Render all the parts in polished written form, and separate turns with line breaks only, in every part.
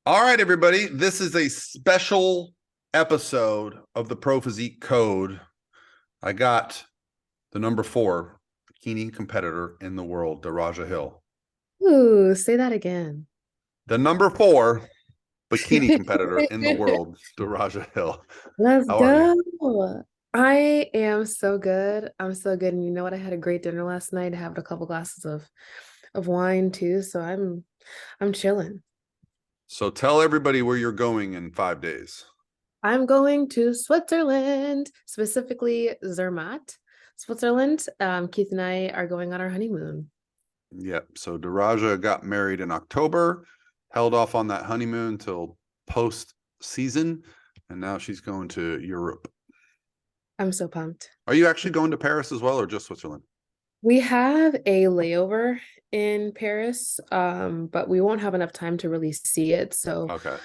All right, everybody. This is a special episode of the Pro Physique Code. I got the number 4 bikini competitor in the world, Daraja Hill.
Ooh, say that again.
The number 4 bikini competitor in the world, Daraja Hill.
Let's
How are you?
go. I am so good. I'm so good. And you know what? I had a great dinner last night. I had a couple glasses of wine too. So I'm chilling.
So tell everybody where you're going in 5 days.
I'm going to Switzerland, specifically Zermatt, Switzerland. Keith and I are going on our honeymoon.
Yep. So Daraja got married in October, held off on that honeymoon till post season, and now she's going to Europe.
I'm so pumped.
Are you actually going to Paris as well, or just Switzerland?
We have a layover in Paris, but we won't have enough time to really see it. So
Okay.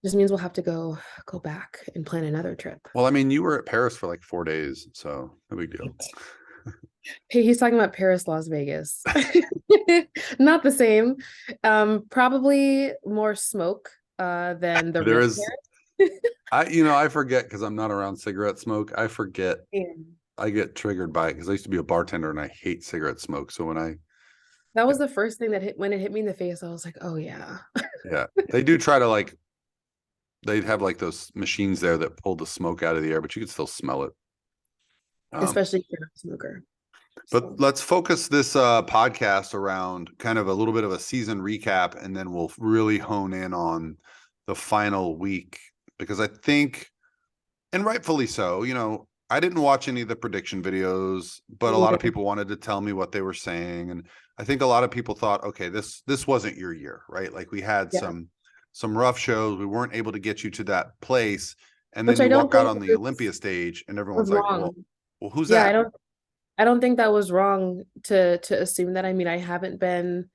just means we'll have to go back and plan another trip.
Well, I mean, you were at Paris for like 4 days, so no big deal.
Hey, he's talking about Paris, Las Vegas. Not the same. Probably more smoke than the
There
real
is,
Paris.
I forget because I'm not around cigarette smoke. I forget.
Yeah.
I get triggered by it because I used to be a bartender and I hate cigarette smoke. So when
That
yeah,
was the first thing that hit when it hit me in the face. I was like, oh yeah.
yeah, they do try to like, they'd have like those machines there that pull the smoke out of the air, but you could still smell it. Um,
Especially if you're not a smoker.
but
So
let's focus this podcast around kind of a little bit of a season recap, and then we'll really hone in on the final week because I think, and rightfully so, I didn't watch any of the prediction videos, but a lot of
neither.
people wanted to tell me what they were saying. And I think a lot of people thought, okay, this wasn't your year, right? Like we had
Yeah.
some rough shows. We weren't able to get you to that place. And then
Which I
you
don't
walk out
think
on the Olympia stage and
was
everyone's like,
wrong.
well, who's
Yeah,
that?
I don't think that was wrong to assume that. I mean, I haven't been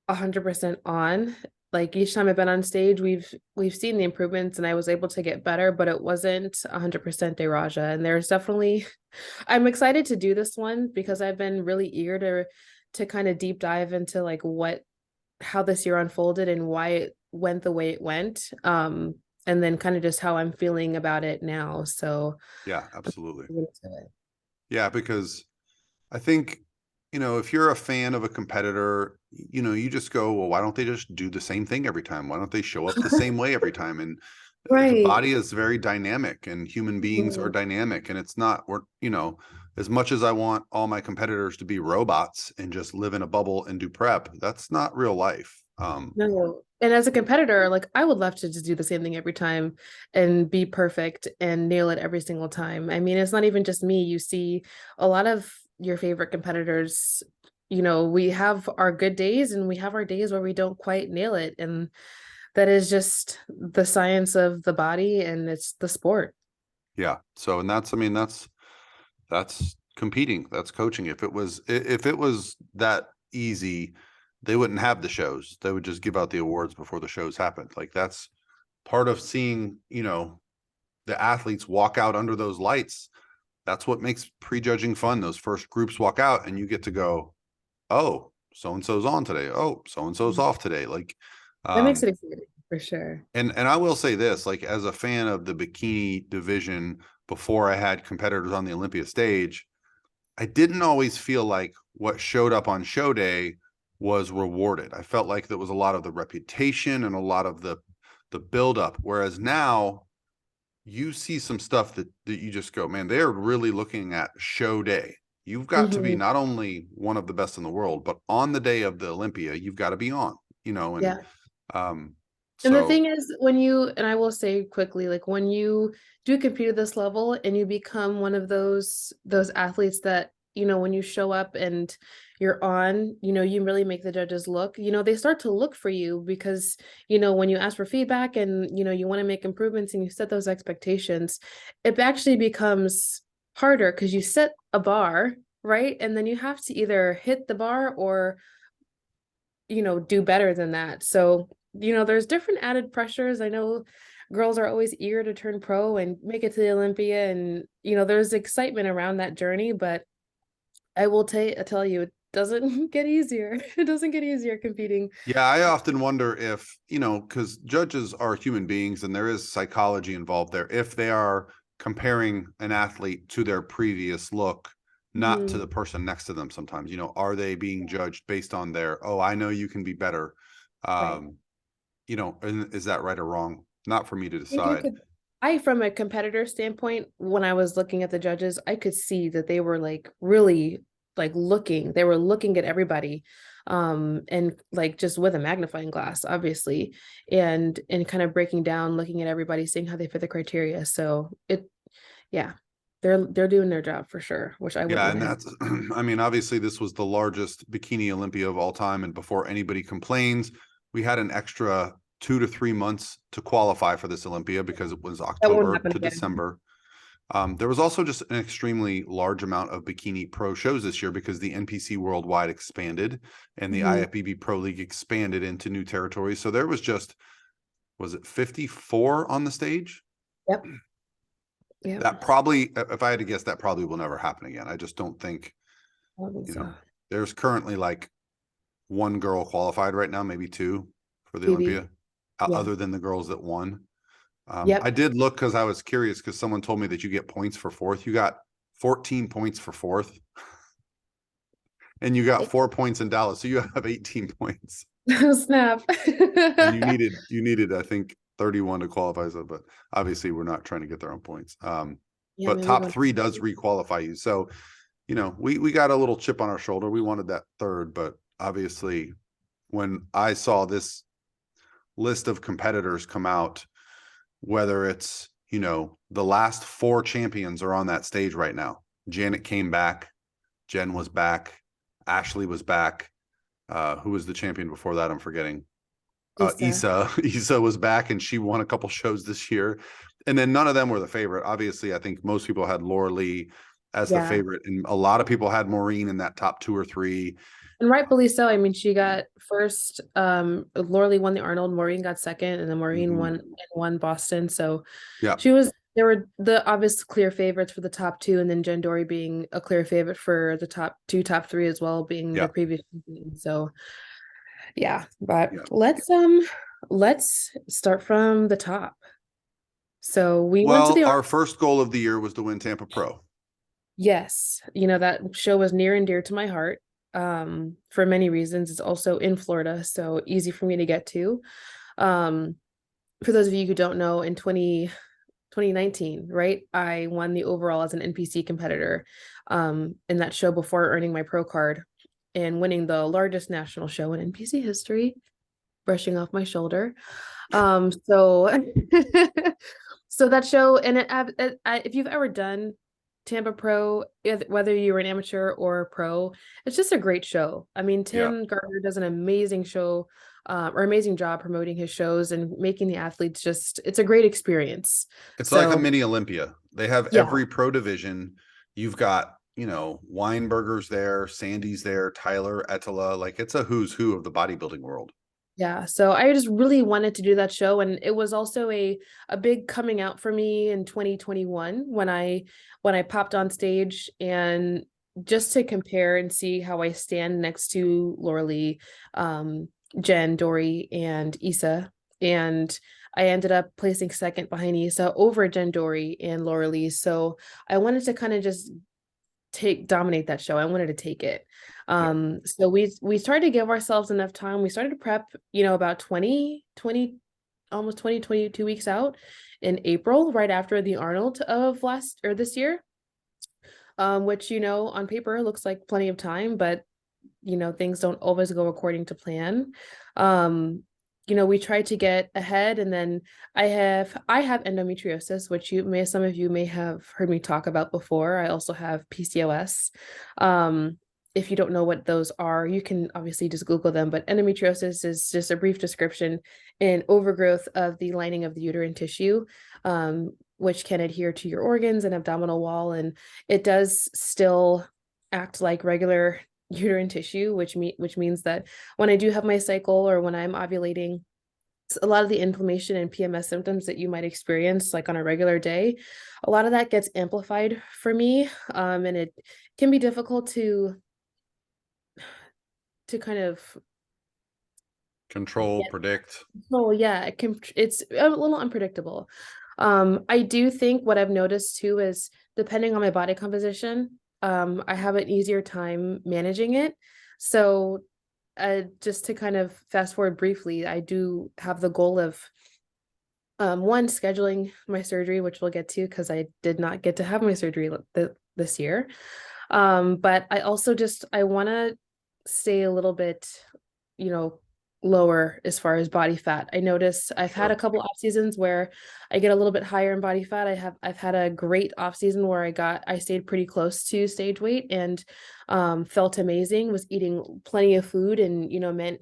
100% on. Like each time I've been on stage, we've seen the improvements and I was able to get better, but it wasn't 100% Deraja. And there's definitely I'm excited to do this one because I've been really eager to kind of deep dive into like what how this year unfolded and why it went the way it went. And then kind of just how I'm feeling about it now. So
Yeah,
I'm
absolutely.
into it.
Yeah, because I think, if you're a fan of a competitor, you just go, well, why don't they just do the same thing every time? Why don't they show up the same way every time? And the
Right.
body is very dynamic and human beings are
Mhm.
dynamic. And it's not, as much as I want all my competitors to be robots and just live in a bubble and do prep, that's not real life.
No. And as a competitor, like I would love to just do the same thing every time and be perfect and nail it every single time. I mean, it's not even just me. You see a lot of your favorite competitors, we have our good days and we have our days where we don't quite nail it. And that is just the science of the body and it's the sport.
Yeah. So, and that's, I mean, that's competing, that's coaching. If it was that easy, they wouldn't have the shows. They would just give out the awards before the shows happened. Like that's part of seeing, the athletes walk out under those lights. That's what makes prejudging fun. Those first groups walk out and you get to go, oh, so and so's on today, oh, so and so's off today. Like
That makes
um
it exciting for sure.
and I will say this, like as a fan of the bikini division before I had competitors on the Olympia stage, I didn't always feel like what showed up on show day was rewarded. I felt like there was a lot of the reputation and a lot of the buildup. Whereas now you see some stuff that you just go, man, they're really looking at show day. You've got to be
Mhm.
not only one of the best in the world, but on the day of the Olympia, you've got to be on, and
Yeah.
um
And the
so
thing is, and I will say quickly, like when you do compete at this level and you become one of those athletes that, when you show up and you're on, you really make the judges look, they start to look for you because, when you ask for feedback and, you want to make improvements and you set those expectations, it actually becomes harder because you set a bar, right? And then you have to either hit the bar or do better than that. So, there's different added pressures. I know girls are always eager to turn pro and make it to the Olympia and there's excitement around that journey, but I will tell you doesn't get easier. It doesn't get easier competing.
Yeah, I often wonder if, because judges are human beings and there is psychology involved there. If they are comparing an athlete to their previous look, not to
Mhm.
the person next to them sometimes, are they being judged based on their, oh, I know you can be better.
Right.
Um, and is that right or wrong? Not for me to
You
decide.
could, from a competitor standpoint, when I was looking at the judges, I could see that they were like really like they were looking at everybody, and like just with a magnifying glass, obviously, and kind of breaking down, looking at everybody, seeing how they fit the criteria. So yeah, they're doing their job for sure, which I wouldn't
Yeah,
have
and
had.
that's, I mean, obviously this was the largest bikini Olympia of all time. And before anybody complains, we had an extra 2 to 3 months to qualify for this Olympia because it was
That won't
October
happen
to
again.
December. There was also just an extremely large amount of bikini pro shows this year because the NPC Worldwide expanded and the
Mhm.
IFBB Pro League expanded into new territories. So there was just, was it 54 on the stage?
Yep. Yep.
That probably, if I had to guess, that probably will never happen again. I just don't think,
I don't think
you
so.
know, there's currently like one girl qualified right now, maybe two for the
Phoebe.
Olympia,
Yeah.
other than the girls that won. I
Yep.
did look because I was curious because someone told me that you get points for fourth. You got 14 points for fourth, and you got 4 points in Dallas, so you have 18 points.
Snap.
And you needed I think 31 to qualify. So, but obviously we're not trying to get their own points.
Yeah,
But
maybe
top
going.
three does requalify you. So, we got a little chip on our shoulder. We wanted that third, but obviously when I saw this list of competitors come out, whether it's, the last four champions are on that stage right now. Janet came back, Jen was back, Ashley was back. Who was the champion before that? I'm forgetting.
Issa.
Issa was back and she won a couple shows this year. And then none of them were the favorite. Obviously, I think most people had Laura Lee as the
Yeah.
favorite, and a lot of people had Maureen in that top two or three.
And rightfully so. I mean, she got first, Laura Lee won the Arnold, Maureen got second, and then Maureen
Mhm.
won Boston. So
Yeah,
there were the obvious clear favorites for the top two, and then Jen Dory being a clear favorite for the top three as well, being
yeah,
the previous champion. So yeah, but
yeah.
let's start from the top. So we went to
Well,
the
our first goal of the year was to win Tampa Pro.
Yes, that show was near and dear to my heart, for many reasons. It's also in Florida, so easy for me to get to. Um, for those of you who don't know, in 2019, right, I won the overall as an NPC competitor, in that show before earning my pro card and winning the largest national show in NPC history, brushing off my shoulder. So so that show, and if you've ever done Tampa Pro, whether you're an amateur or a pro, it's just a great show. I mean,
Yeah.
Tim Gardner does an amazing show, or amazing job promoting his shows and making the athletes it's a great experience.
It's like a
So
mini Olympia. They have
yeah,
every pro division. You've got, Weinberger's there, Sandy's there, Tyler, Etala. Like it's a who's who of the bodybuilding world.
yeah. So I just really wanted to do that show, and it was also a big coming out for me in 2021 when I popped on stage, and just to compare and see how I stand next to Laura Lee, Jen, Dory, and Issa. And I ended up placing second behind Issa over Jen, Dory, and Laura Lee. So I wanted to kind of just dominate that show. I wanted to take it.
Yeah.
So we started to give ourselves enough time. We started to prep, about 20, almost 20, 22 weeks out in April, right after the Arnold of last or this year. Which, on paper looks like plenty of time, but things don't always go according to plan. We tried to get ahead, and then I have endometriosis, which some of you may have heard me talk about before. I also have PCOS. If you don't know what those are, you can obviously just Google them, but endometriosis is just a brief description in overgrowth of the lining of the uterine tissue, which can adhere to your organs and abdominal wall, and it does still act like regular uterine tissue, which means that when I do have my cycle or when I'm ovulating, a lot of the inflammation and PMS symptoms that you might experience like on a regular day, a lot of that gets amplified for me, and it can be difficult to to kind of
Control,
get,
predict.
oh yeah, it's a little unpredictable. I do think what I've noticed too is depending on my body composition, I have an easier time managing it. So just to kind of fast forward briefly, I do have the goal of one, scheduling my surgery, which we'll get to because I did not get to have my surgery this year. But I also just I want to stay a little bit, you know, lower as far as body fat. I notice I've had a
Sure.
couple off seasons where I get a little bit higher in body fat. I've had a great off season where I stayed pretty close to stage weight and felt amazing, was eating plenty of food and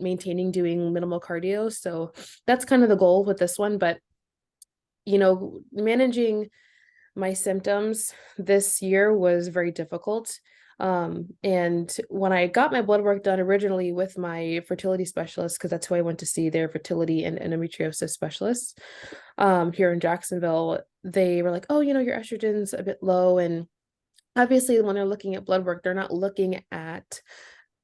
maintaining doing minimal cardio. So that's kind of the goal with this one, but managing my symptoms this year was very difficult. And when I got my blood work done originally with my fertility specialist, because that's who I went to see, their fertility and endometriosis specialist, here in Jacksonville, they were like, oh, your estrogen's a bit low. And obviously, when they're looking at blood work, they're not looking at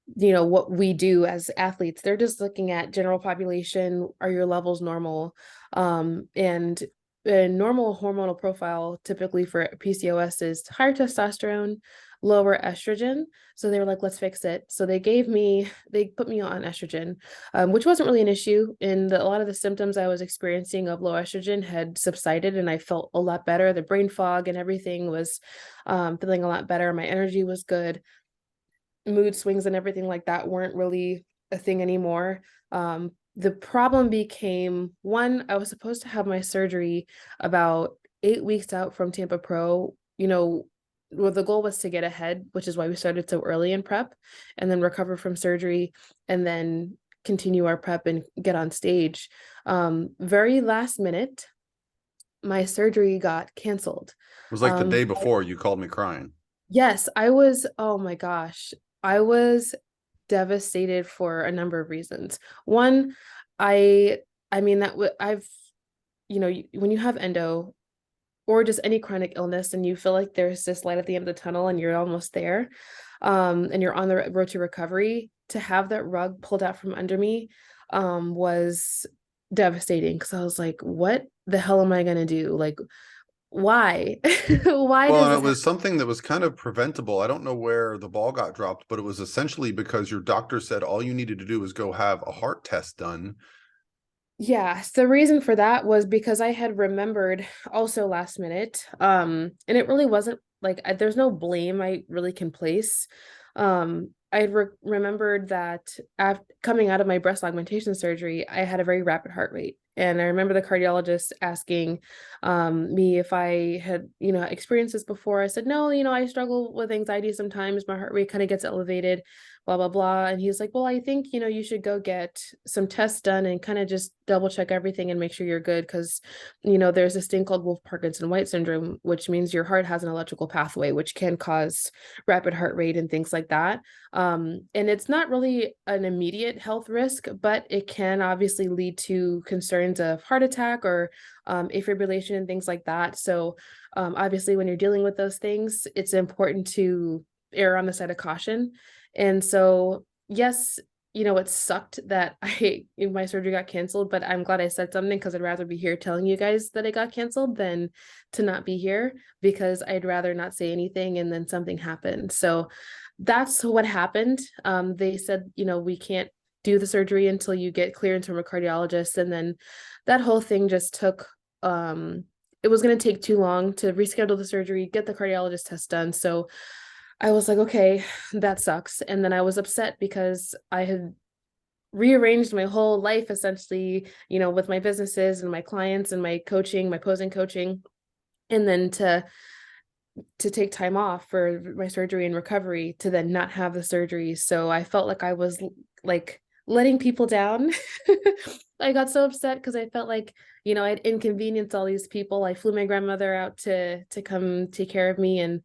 what we do as athletes. They're just looking at general population. Are your levels normal? And a normal hormonal profile typically for PCOS is higher testosterone, lower estrogen. So they were like, let's fix it. So they put me on estrogen, which wasn't really an issue. And a lot of the symptoms I was experiencing of low estrogen had subsided and I felt a lot better. The brain fog and everything was feeling a lot better. My energy was good. Mood swings and everything like that weren't really a thing anymore. The problem became, one, I was supposed to have my surgery about 8 weeks out from Tampa Pro. Well, the goal was to get ahead, which is why we started so early in prep, and then recover from surgery, and then continue our prep and get on stage. Very last minute, my surgery got canceled.
It was like the day before you called me crying.
Yes, I was, oh my gosh, I was devastated for a number of reasons. One, I I mean I've when you have endo or just any chronic illness and you feel like there's this light at the end of the tunnel and you're almost there, and you're on the road to recovery, to have that rug pulled out from under me was devastating because I was like, what the hell am I gonna do? Like, why? Why
Well,
does
and
this
it
happen?
was something that was kind of preventable. I don't know where the ball got dropped, but it was essentially because your doctor said all you needed to do was go have a heart test done.
Yeah, the reason for that was because I had remembered also last minute. And it really wasn't like there's no blame I really can place. I remembered that after coming out of my breast augmentation surgery, I had a very rapid heart rate. And I remember the cardiologist asking me if I had, experienced this before. I said, no, I struggle with anxiety sometimes. My heart rate kind of gets elevated, blah blah blah. And he's like, well, I think you should go get some tests done and kind of just double check everything and make sure you're good, because there's this thing called Wolff Parkinson White syndrome, which means your heart has an electrical pathway which can cause rapid heart rate and things like that. And it's not really an immediate health risk, but it can obviously lead to concerns of heart attack or afibrillation and things like that. So obviously when you're dealing with those things, it's important to err on the side of caution. And so, yes, it sucked that my surgery got canceled, but I'm glad I said something because I'd rather be here telling you guys that it got canceled than to not be here, because I'd rather not say anything and then something happened. So that's what happened. They said, we can't do the surgery until you get clearance from a cardiologist. And then that whole thing just took, it was going to take too long to reschedule the surgery, get the cardiologist test done. So I was like, okay, that sucks. And then I was upset because I had rearranged my whole life essentially, with my businesses and my clients and my coaching, my posing coaching, and then to take time off for my surgery and recovery to then not have the surgery. So I felt like I was like letting people down. I got so upset because I felt like, I'd inconvenienced all these people. I flew my grandmother out to come take care of me, and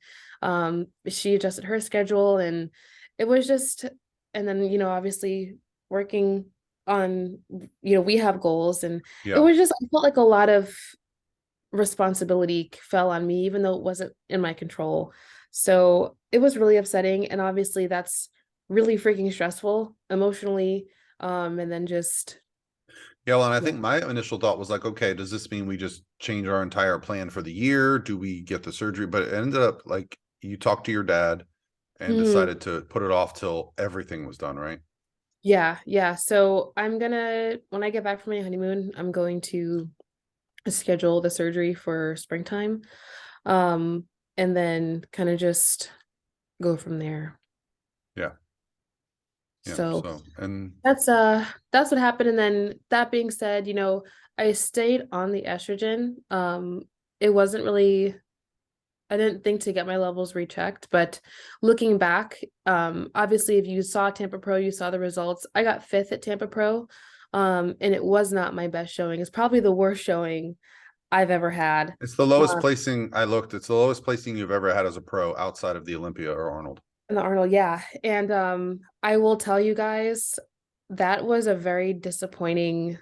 she adjusted her schedule, and it was just, and then, obviously working on, we have goals, and it
Yeah.
was just, I felt like a lot of responsibility fell on me, even though it wasn't in my control. So it was really upsetting. And obviously that's really freaking stressful emotionally. And then just,
Yeah, well, and I
yeah.
think my initial thought was like, okay, does this mean we just change our entire plan for the year? Do we get the surgery? But it ended up like you talked to your dad and
Mhm.
decided to put it off till everything was done, right?
Yeah, yeah. So I'm gonna, when I get back from my honeymoon, I'm going to schedule the surgery for springtime. Um, and then kind of just go from there.
Yeah, yeah.
So
So, and
that's what happened. And then that being said, I stayed on the estrogen. It wasn't really, I didn't think to get my levels rechecked, but looking back, obviously if you saw Tampa Pro, you saw the results. I got fifth at Tampa Pro. And it was not my best showing. It's probably the worst showing I've ever had.
it's the lowest
Um,
placing I looked. It's the lowest placing you've ever had as a pro outside of the Olympia or Arnold.
in the Arnold, yeah. And I will tell you guys, that was a very disappointing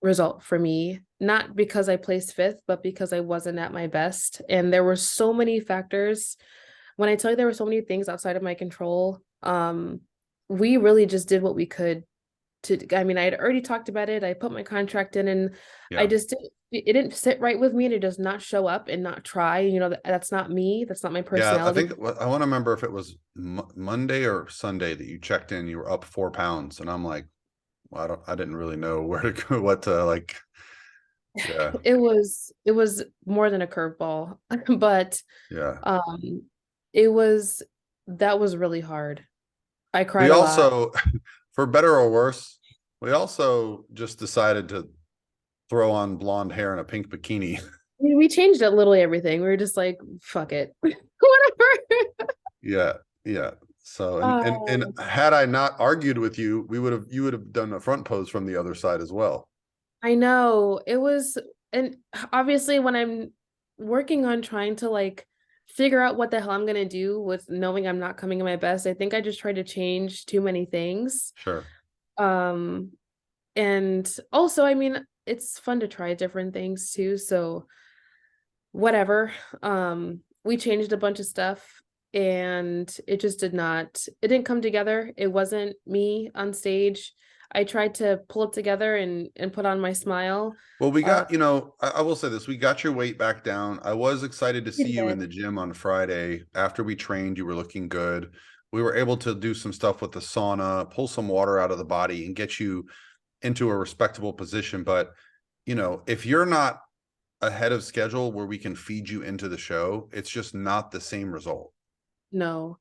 result for me, not because I placed fifth, but because I wasn't at my best. And there were so many factors. When I tell you there were so many things outside of my control, we really just did what we could to, I mean, I had already talked about it. I put my contract in and I
Yeah.
just didn't, it didn't sit right with me to just not show up and not try. That's not me. That's not my
Yeah, I
personality.
think I want to remember if it was Monday or Sunday that you checked in. You were up 4 pounds, and I'm like, well, I didn't really know where to go, what to like. Yeah,
It was more than a curveball, but
yeah.
um it was that was really hard. I
We
cried a lot.
also, for better or worse, we also just decided to throw on blonde hair and a pink bikini.
We changed it literally everything. We were just like, fuck it. Whatever.
Yeah, yeah. So, and
Um,
had I not argued with you, you would have done a front pose from the other side as well.
I know it was, and obviously when I'm working on trying to like figure out what the hell I'm gonna do with knowing I'm not coming at my best, I think I just tried to change too many things.
Sure.
Um, and also, I mean, it's fun to try different things too. So whatever. We changed a bunch of stuff and it didn't come together. It wasn't me on stage. I tried to pull it together and put on my smile.
Well, we
Uh,
got, I will say this, we got your weight back down. I was excited to
we
see you in
did.
the gym on Friday. After we trained, you were looking good. We were able to do some stuff with the sauna, pull some water out of the body and get you into a respectable position. But, if you're not ahead of schedule where we can feed you into the show, it's just not the same result.
No.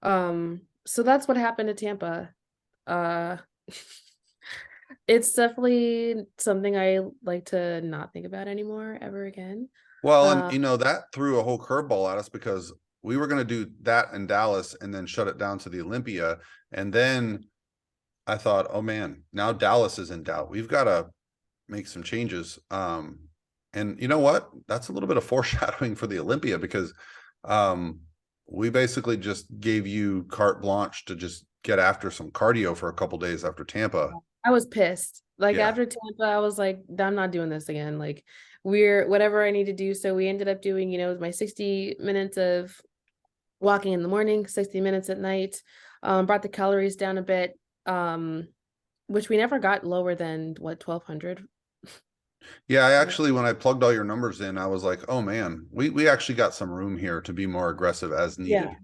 So that's what happened to Tampa. Uh it's definitely something I like to not think about anymore ever again.
Well, and
Uh
that threw a whole curveball at us because we were going to do that in Dallas and then shut it down to the Olympia. And then I thought, oh man, now Dallas is in doubt. We've got to make some changes. And you know what? That's a little bit of foreshadowing for the Olympia because um, we basically just gave you carte blanche to just get after some cardio for a couple days after Tampa.
I was pissed. Like
Yeah.
after Tampa, I was like, I'm not doing this again. Like we're whatever I need to do. So we ended up doing, my 60 minutes of walking in the morning, 60 minutes at night. Brought the calories down a bit. Which we never got lower than what, 1200.
Yeah, I
Yeah.
actually, when I plugged all your numbers in, I was like, oh man, we actually got some room here to be more aggressive as
Yeah.
needed.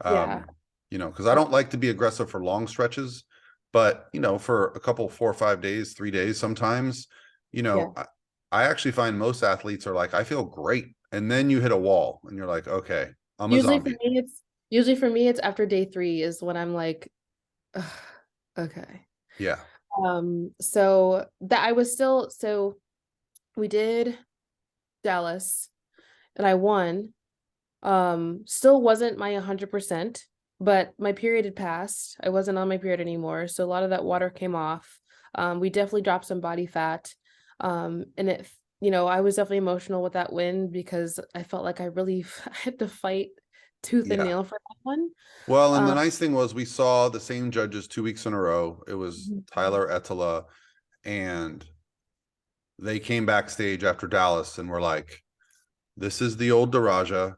Yeah.
Because I don't like to be aggressive for long stretches, but for a couple, 4 or 5 days, 3 days, sometimes, you
Yeah.
know, I, I actually find most athletes are like, I feel great. And then you hit a wall and you're like, okay, I'm a
Usually for
zombie.
me, it's usually for me, it's after day three is when I'm like, "Ugh, okay.
Yeah.
So that I was still so we did Dallas and I won. Still wasn't my 100%, but my period had passed. I wasn't on my period anymore, so a lot of that water came off. We definitely dropped some body fat. And I was definitely emotional with that win because I felt like I really had to fight tooth and
Yeah.
nail for that one.
Well, and the
Um,
nice thing was we saw the same judges 2 weeks in a row. It was
Mhm.
Tyler Etala, and they came backstage after Dallas and were like, this is the old Daraja.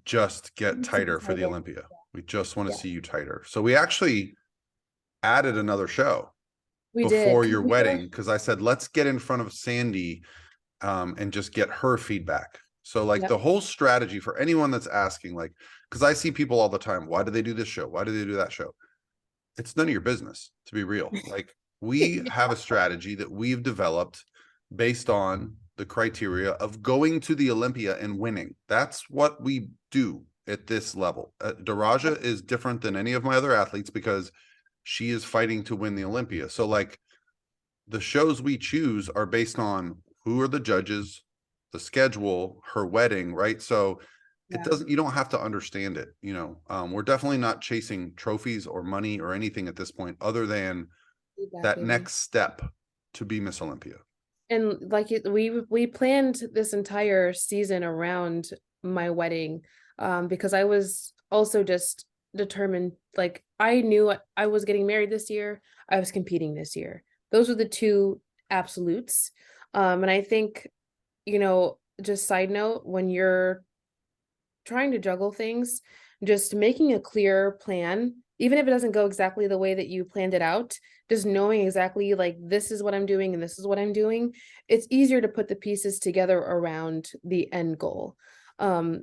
Just get
Needs to be
tighter for the
tighter.
Olympia. We just want to
Yeah,
see you tighter. So we actually added another show
we did.
before
'Cause
your
we were,
wedding because I said, let's get in front of Sandy and just get her feedback. So like
yep,
the whole strategy for anyone that's asking, like, because I see people all the time, why do they do this show? Why do they do that show? It's none of your business, to be real. Like we have a strategy that we've developed based on the criteria of going to the Olympia and winning. That's what we do at this level.
yep,
Daraja is different than any of my other athletes because she is fighting to win the Olympia. So like the shows we choose are based on who are the judges, the schedule, her wedding, right? So it
yeah,
doesn't, you don't have to understand it. We're definitely not chasing trophies or money or anything at this point other than that
exactly.
next step to be Miss Olympia.
And like we planned this entire season around my wedding, because I was also just determined, like I knew I was getting married this year, I was competing this year. Those were the two absolutes. And I think, just side note, when you're trying to juggle things, just making a clear plan, even if it doesn't go exactly the way that you planned it out, just knowing exactly like this is what I'm doing and this is what I'm doing, it's easier to put the pieces together around the end goal.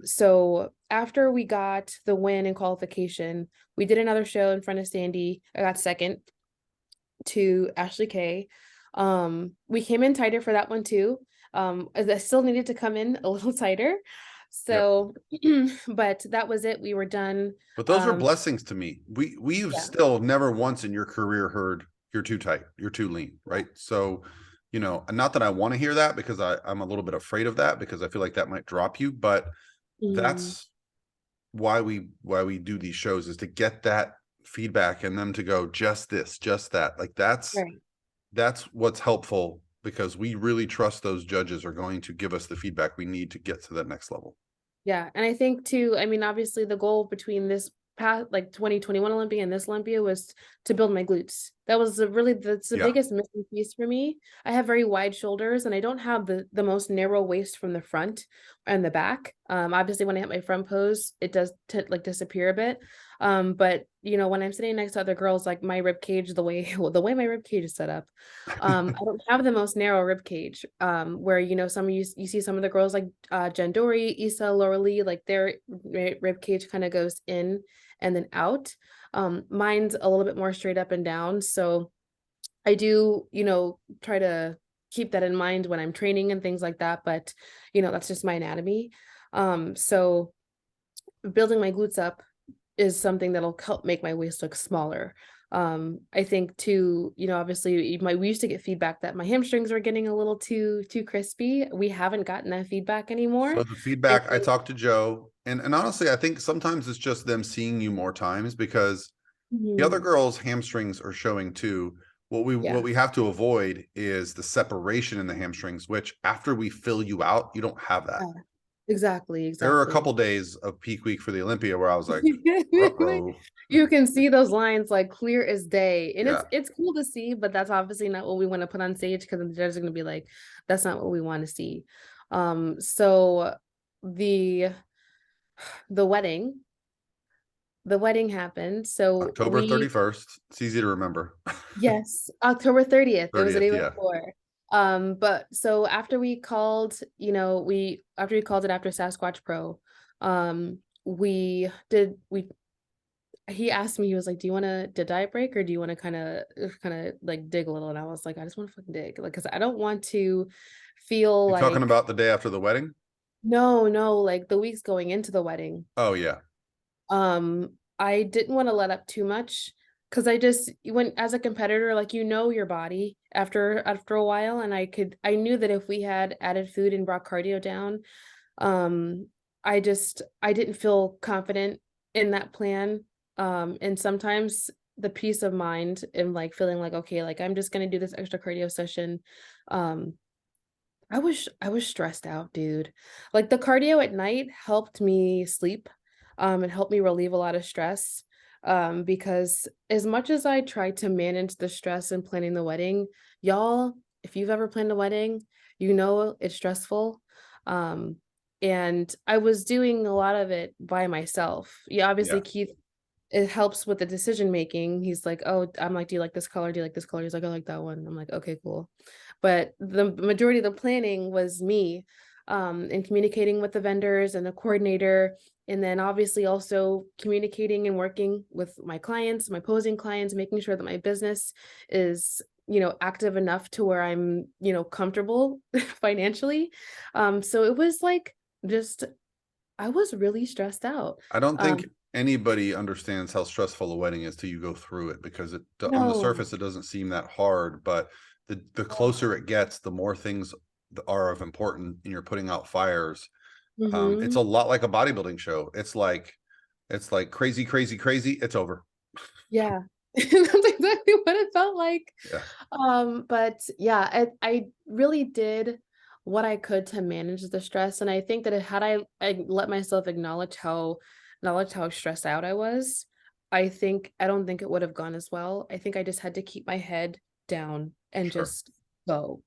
So after we got the win in qualification, we did another show in front of Sandy. I got second to Ashley K. We came in tighter for that one too. I still needed to come in a little tighter.
Yep.
So, but that was it. We were done.
But those are
Um,
blessings to me. We've
yeah,
still never once in your career heard you're too tight, you're too lean, right? So, and not that I want to hear that because I'm a little bit afraid of that because I feel like that might drop you, but
mm,
that's why we do these shows is to get that feedback and them to go just this, just that. Like
right.
that's what's helpful because we really trust those judges are going to give us the feedback we need to get to that next level.
Yeah, and I think too, I mean, obviously the goal between this past like 2021 Olympia and this Olympia was to build my glutes. That was that's the
Yeah.
biggest missing piece for me. I have very wide shoulders and I don't have the most narrow waist from the front and the back. Obviously when I hit my front pose, it does like disappear a bit. But when I'm sitting next to other girls, like my rib cage, the way well, the way my rib cage is set up, I don't have the most narrow rib cage. Where some of you see some of the girls like Jen Dory, Issa, Laura Lee, like their rib cage kind of goes in and then out. Mine's a little bit more straight up and down. So I do, try to keep that in mind when I'm training and things like that. But that's just my anatomy. So building my glutes up is something that'll help make my waist look smaller. I think too, obviously we used to get feedback that my hamstrings were getting a little too crispy. We haven't gotten that feedback anymore.
So the
I
feedback, I
think,
talked to Joe, and honestly, I think sometimes it's just them seeing you more times because the other
mhm,
girls' hamstrings are showing too. What
yeah,
we have to avoid is the separation in the hamstrings, which after we fill you out, you don't have that.
yeah, exactly,
There were a
exactly.
couple days of peak week for the Olympia where I was like, uh-oh.
You can see those lines like clear as day, and
Yeah.
it's cool to see, but that's obviously not what we want to put on stage because the judges are going to be like, that's not what we want to see. So the the wedding the wedding happened. So
October 31st. It's easy to remember.
yes, October 30th. It was the
30th,
day
yeah.
before. But so after we called, after we called it after Sasquatch Pro, we he asked me, he was like, do you want to diet break or do you want to kind of like dig a little? And I was like, I just want to fucking dig. Like, because I don't want to feel
You talking
like,
about the day after the wedding?
no, like the weeks going into the wedding.
Oh yeah.
I didn't want to let up too much because I just when as a competitor, like your body after a while, and I knew that if we had added food and brought cardio down, um, I didn't feel confident in that plan. And sometimes the peace of mind and like feeling like okay, like I'm just gonna do this extra cardio session. Um, I was stressed out, dude. Like the cardio at night helped me sleep, and helped me relieve a lot of stress. Because as much as I tried to manage the stress in planning the wedding, y'all, if you've ever planned a wedding, you know it's stressful. Um, and I was doing a lot of it by myself. Yeah, obviously
Yeah.
Keith. it helps with the decision making. He's like, "Oh," I'm like, "Do you like this color? Do you like this color?" He's like, "I like that one." I'm like, "Okay, cool." But the majority of the planning was me, and communicating with the vendors and the coordinator, and then obviously also communicating and working with my clients, my posing clients, making sure that my business is, active enough to where I'm, comfortable financially. So it was like just I was really stressed out.
I don't
Um,
think anybody understands how stressful a wedding is till you go through it, because on the
no.
surface it doesn't seem that hard, but the closer it gets, the more things are of important, and you're putting out fires. It's
Mhm.
a lot like a bodybuilding show. It's like crazy, crazy, crazy. It's over.
Yeah. That's exactly what it felt like.
Yeah,
But yeah, I really did what I could to manage the stress, and I think that had I let myself acknowledge how stressed out I was, I don't think it would have gone as well. I think I just had to keep my head down and
sure.
just go.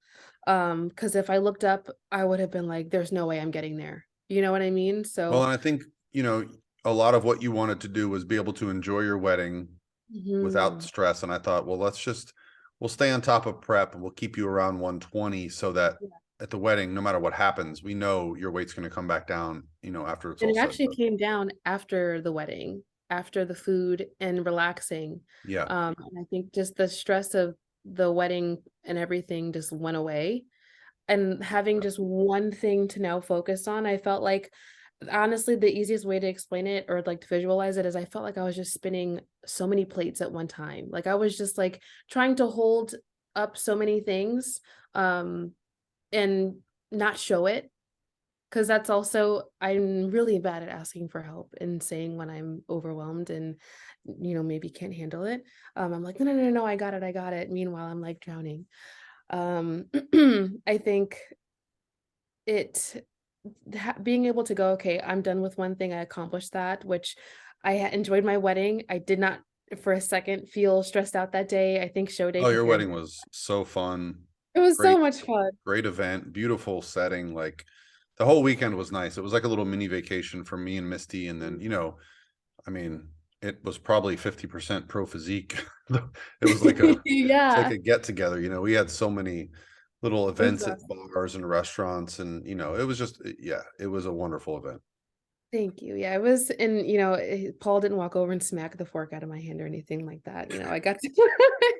Because if I looked up, I would have been like, "There's no way I'm getting there." You know what I mean?
Well,
So,
and I think, a lot of what you wanted to do was be able to enjoy your wedding without
mhm.
stress. And I thought, well, we'll stay on top of prep and we'll keep you around 120 so that at the wedding, no matter what happens, we know your weight's going to come back down, after it's
And
all
it
said and
actually
done.
came down after the wedding, after the food and relaxing.
Yeah.
And I think just the stress of the wedding and everything just went away. And having just one thing to now focus on, I felt like honestly, the easiest way to explain it or like to visualize it is I felt like I was just spinning so many plates at one time. Like I was just like trying to hold up so many things um and not show it. 'Cause that's also I'm really bad at asking for help and saying when I'm overwhelmed and, maybe can't handle it. I'm like, "No, no, no, no, I got it, I got it." Meanwhile, I'm, like, drowning. Um, I think it being able to go, "Okay, I'm done with one thing, I accomplished that," which enjoyed my wedding. I did not for a second feel stressed out that day. I think show day
Oh, your
compared
wedding was so fun.
it was so
Great,
much fun.
great event, beautiful setting. Like the whole weekend was nice. It was like a little mini vacation for me and Misty. And then, I mean, it was probably 50% pro physique. It's like
Yeah,
a get together. We had so many little
it was
events at
awesome.
bars and restaurants, and it was just, yeah, it was a wonderful event.
Thank you. Yeah, it was and, Paul didn't walk over and smack the fork out of my hand or anything like that, I got to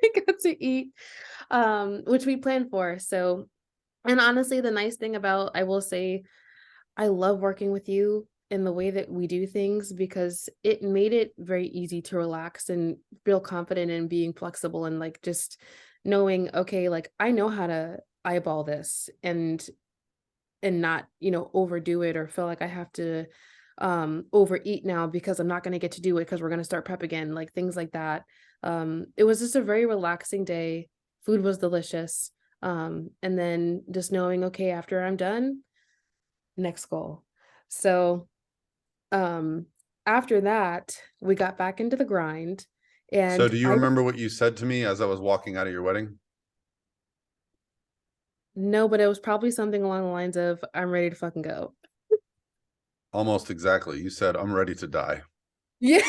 I got to eat, which we planned for, so and honestly, the nice thing about I will say, I love working with you in the way that we do things because it made it very easy to relax and feel confident in being flexible and, like, just knowing, "Okay, like, I know how to eyeball this," and not, overdo it or feel like I have to overeat now because I'm not going to get to do it because we're going to start prep again, like things like that. It was just a very relaxing day. Food was delicious. And then just knowing, okay, after I'm done, next goal. So um after that, we got back into the grind
So
and
do you
I
remember what you said to me as I was walking out of your wedding?
no, but it was probably something along the lines of I'm ready to fucking go.
Almost exactly. You said, I'm ready to die.
Yeah,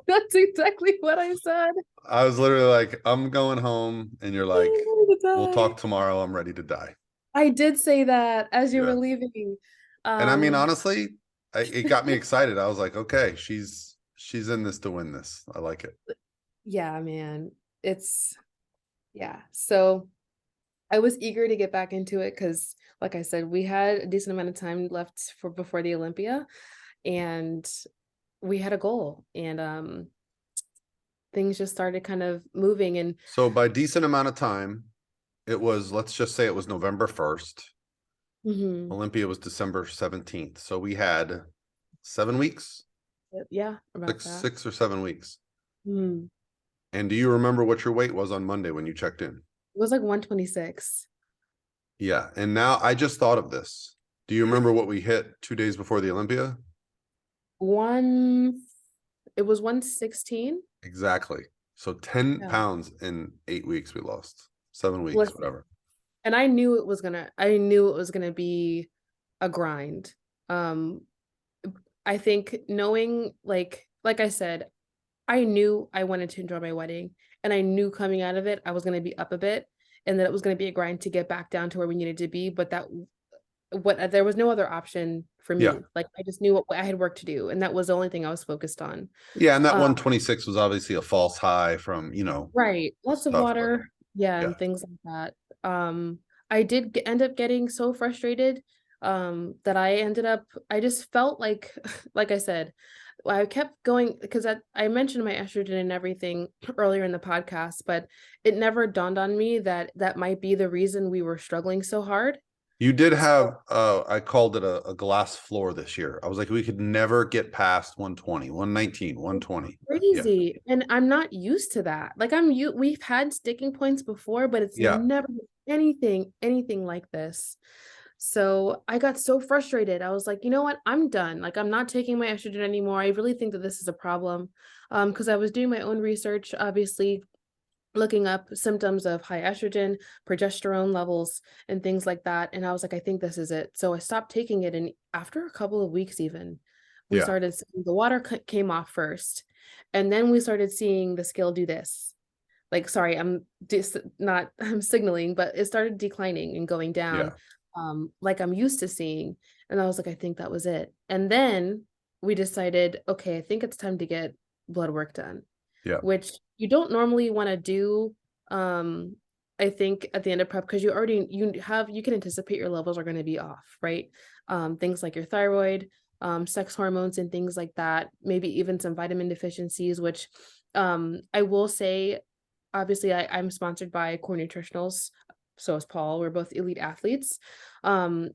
that's exactly what I said.
I was literally like, I'm going home. And you're
I'm
like,
ready to
we'll
die.
talk tomorrow. I'm ready to die.
I did say that as you were
Yeah.
leaving.
And I mean,
Um,
honestly, it got me excited. I was like, okay, she's in this to win this. I like it.
yeah, man. It's yeah. So I was eager to get back into it because, like I said, we had a decent amount of time left for before the Olympia, and we had a goal, and things just started kind of moving. And
So by decent amount of time, it was, let's just say it was November 1st.
mhm,
Olympia was December 17th. So we had 7 weeks,
yeah, about that.
6 or 7 weeks.
Mm.
And do you remember what your weight was on Monday when you checked in?
It was like 126.
Yeah. And now I just thought of this. Do you remember what we hit 2 days before the Olympia?
One, it was 116.
Exactly. So 10
Yeah.
pounds in 8 weeks we lost. 7 weeks,
Listen,
whatever.
and I knew it was gonna be a grind. Um, I think knowing like I said, I knew I wanted to enjoy my wedding, and I knew coming out of it, I was gonna be up a bit, and that it was gonna be a grind to get back down to where we needed to be, but there was no other option for
Yeah.
me. Like, I just knew what I had work to do, and that was the only thing I was focused on.
Yeah. And that
Uh,
126 was obviously a false high from,
right, lots of
stuff, but
water, yeah,
yeah.
and things like that. I did end up getting so frustrated, that I just felt like like I said, I kept going because I mentioned my estrogen and everything earlier in the podcast, but it never dawned on me that that might be the reason we were struggling so hard.
You did
So
have, I called it a glass floor this year. I was like, we could never get past 120, 119, 120. Yeah.
crazy, and I'm not used to that. Like, we've had sticking points before, but it's
Yeah.
never been anything like this. So I got so frustrated. I was like, you know what? I'm done. Like, I'm not taking my estrogen anymore. I really think that this is a problem. Because I was doing my own research, obviously, looking up symptoms of high estrogen, progesterone levels, and things like that. And I was like, I think this is it. So I stopped taking it. And after a couple of weeks, even, we
Yeah.
started seeing the water came off first. And then we started seeing the scale do this. Like, sorry, not, I'm signaling, but it started declining and going down,
Yeah.
like I'm used to seeing. And I was like, I think that was it. And then we decided, okay, I think it's time to get blood work done,
Yeah.
which you don't normally want to do. I think at the end of prep, because you can anticipate your levels are going to be off, right? Things like your thyroid, sex hormones and things like that, maybe even some vitamin deficiencies, which I will say, obviously I'm sponsored by Core Nutritionals, so is Paul. We're both elite athletes. Um,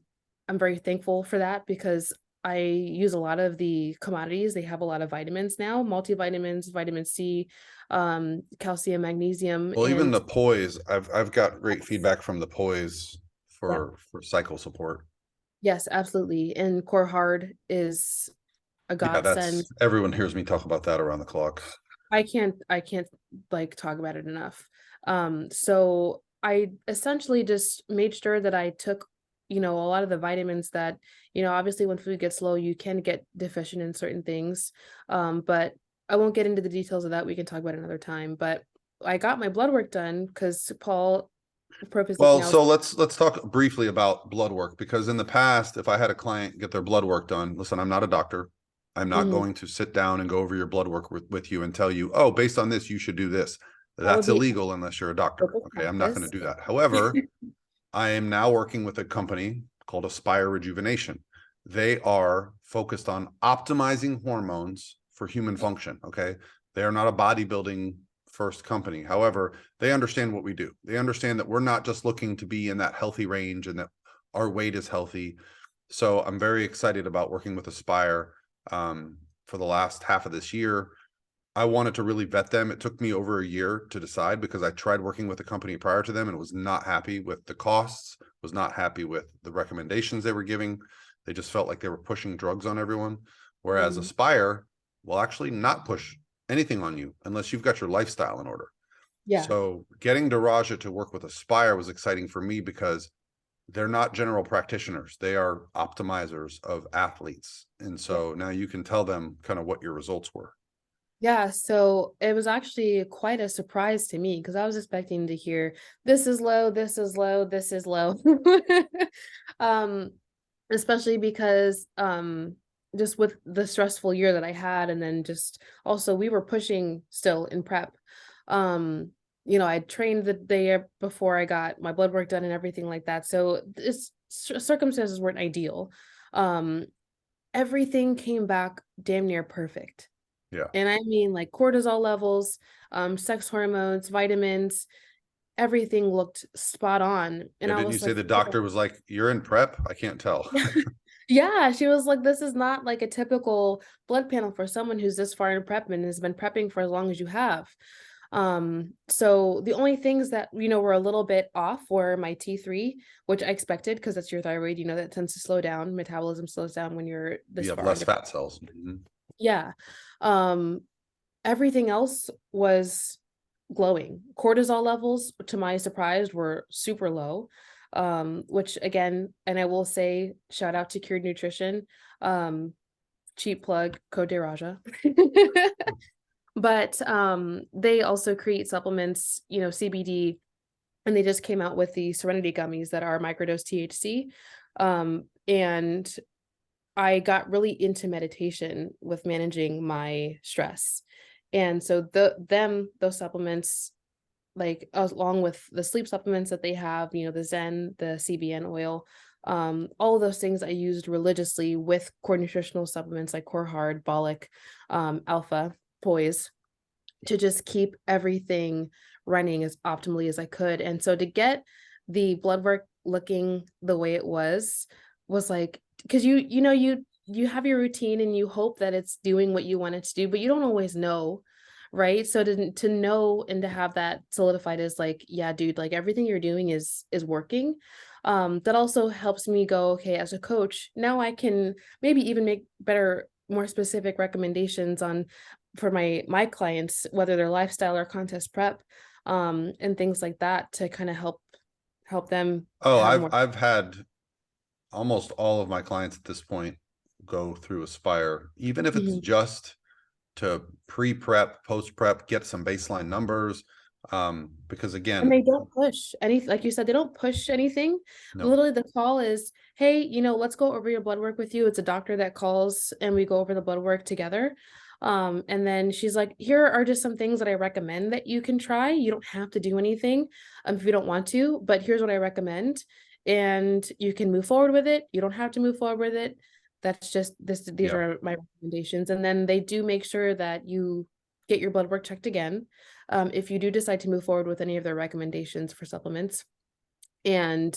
I'm very thankful for that because I use a lot of the commodities. They have a lot of vitamins now, multivitamins, vitamin C, calcium, magnesium,
Well, even
and
the poise, I've got great feedback from the poise
yeah,
for cycle support.
yes, absolutely. And Core Hard is a
Yeah,
godsend.
that's everyone hears me talk about that around the clock.
I can't like talk about it enough. So I essentially just made sure that I took, a lot of the vitamins that, obviously when food gets low, you can get deficient in certain things. But I won't get into the details of that. We can talk about it another time. But I got my blood work done because Paul, Pro Physique
Well,
now,
so let's talk briefly about blood work, because in the past, if I had a client get their blood work done, listen, I'm not a doctor. I'm not
Mhm,
going to sit down and go over your blood work with you and tell you, oh, based on this, you should do this.
that would
That's
be
illegal unless you're a doctor.
perfect
Okay, I'm not going
practice.
to do that. However, I am now working with a company called Aspire Rejuvenation. They are focused on optimizing hormones for human function. Okay. They are not a bodybuilding first company. However, they understand what we do. They understand that we're not just looking to be in that healthy range and that our weight is healthy. So I'm very excited about working with Aspire for the last half of this year. I wanted to really vet them. It took me over a year to decide because I tried working with a company prior to them and was not happy with the costs, was not happy with the recommendations they were giving. They just felt like they were pushing drugs on everyone. Whereas
Mm,
Aspire will actually not push anything on you unless you've got your lifestyle in order.
yeah.
So getting Daraja to work with Aspire was exciting for me because they're not general practitioners. They are optimizers of athletes. And
Yeah.
so now you can tell them kind of what your results were.
Yeah, so it was actually quite a surprise to me because I was expecting to hear this is low, this is low, this is low. Um, especially because just with the stressful year that I had, and then just also we were pushing still in prep. Um, I trained the day before I got my blood work done and everything like that. So this circumstances weren't ideal. Um, everything came back damn near perfect.
Yeah.
And I mean like cortisol levels, sex hormones, vitamins, everything looked spot on. And
Yeah,
I
didn't you
was
say
like,
the
"Oh."
doctor was like, "You're in prep"? I can't tell.
Yeah, she was like, this is not like a typical blood panel for someone who's this far in prep and has been prepping for as long as you have. So the only things that, were a little bit off were my T3, which I expected because that's your thyroid, that tends to slow down. Metabolism slows down when you're
You
this
have
far
less
into.
fat cells. Mhm.
Yeah. Um, everything else was glowing. Cortisol levels, to my surprise, were super low. Which again, and I will say, shout out to Cured Nutrition. Um, cheap plug, code Daraja. But they also create supplements, you know, CBD, and they just came out with the Serenity gummies that are microdose THC. And I got really into meditation with managing my stress. And so those supplements, like along with the sleep supplements that they have, you know, the Zen, the CBN oil, all of those things I used religiously with core nutritional supplements like Core Hard, Bolic, Alpha, Poise, to just keep everything running as optimally as I could. And so to get the blood work looking the way it was like, because you know, you have your routine and you hope that it's doing what you want it to do, but you don't always know, right? So to know and to have that solidified is like, yeah, dude, like everything you're doing is working. That also helps me go, okay, as a coach, now I can maybe even make better, more specific recommendations on for my clients, whether they're lifestyle or contest prep, and things like that, to kind of help them
Oh,
have more.
I've had almost all of my clients at this point go through Aspire, even if it's
Mhm.
just to pre-prep, post-prep, get some baseline numbers. Because
And
again,
they don't push any, like you said, they don't push anything.
no,
Literally, the call is, hey, you know, let's go over your blood work with you. It's a doctor that calls and we go over the blood work together. And then she's like, here are just some things that I recommend that you can try. You don't have to do anything if you don't want to, but here's what I recommend. And you can move forward with it. You don't have to move forward with it. That's just these
yeah,
are my recommendations. And then they do make sure that you get your blood work checked again, if you do decide to move forward with any of their recommendations for supplements. And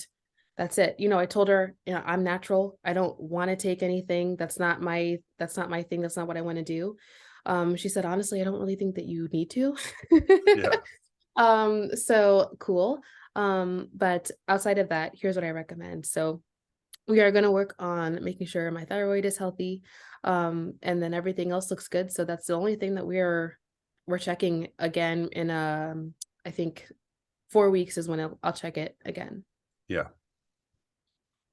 that's it. You know, I told her, you know, I'm natural. I don't want to take anything. That's not my thing. That's not what I want to do. She said, honestly, I don't really think that you need to.
yeah,
So cool. But outside of that, here's what I recommend. So we are going to work on making sure my thyroid is healthy. And then everything else looks good. So that's the only thing that we're checking again in I think 4 weeks is when I'll check it again.
yeah,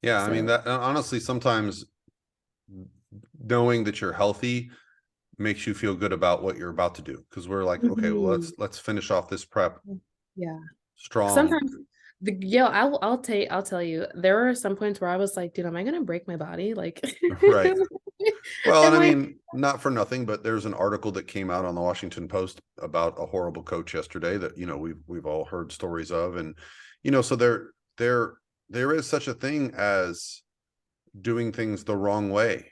yeah. I mean,
So
that honestly, sometimes knowing that you're healthy makes you feel good about what you're about to do. Because we're like, okay, well,
mhm.
let's finish off this prep
Yeah.
strong.
Sometimes I'll tell you, there were some points where I was like, dude, am I gonna break my body? Like,
Right. Well, and
am
I
I
mean, not for nothing, but there's an article that came out on the Washington Post about a horrible coach yesterday that, you know, we've all heard stories of. And, you know, so there is such a thing as doing things the wrong way.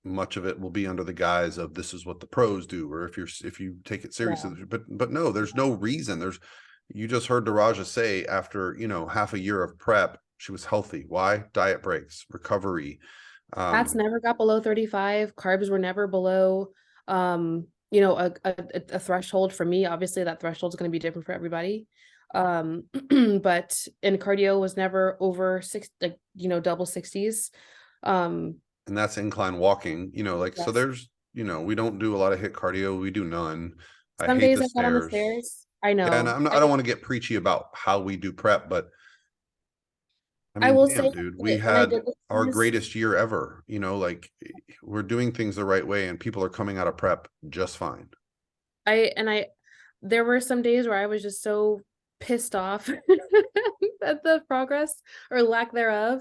Much of it will be under the guise of this is what the pros do, or if you take it
yeah.
seriously. But no, there's no reason. You just heard Daraja say after, you know, half a year of prep, she was healthy. Why? Diet breaks, recovery.
Fats
Um,
never got below 35. Carbs were never below, you know, a threshold for me. Obviously, that threshold is going to be different for everybody. Um, but and cardio was never over six, like, you know, double 60s. Um,
and that's incline walking, you know, like, so
yes.
there's, you know, we don't do a lot of hit cardio. We do none. I
Some
hate
days
the
I got on the
stairs.
stairs. I
Yeah. And
know.
I don't want to get preachy about how we do prep, but I
I
mean,
will say
damn, dude, we
when I
had
did the
our
stairs,
greatest year ever, you know, like we're doing things the right way and people are coming out of prep just fine.
I there were some days where I was just so pissed off at the progress or lack thereof,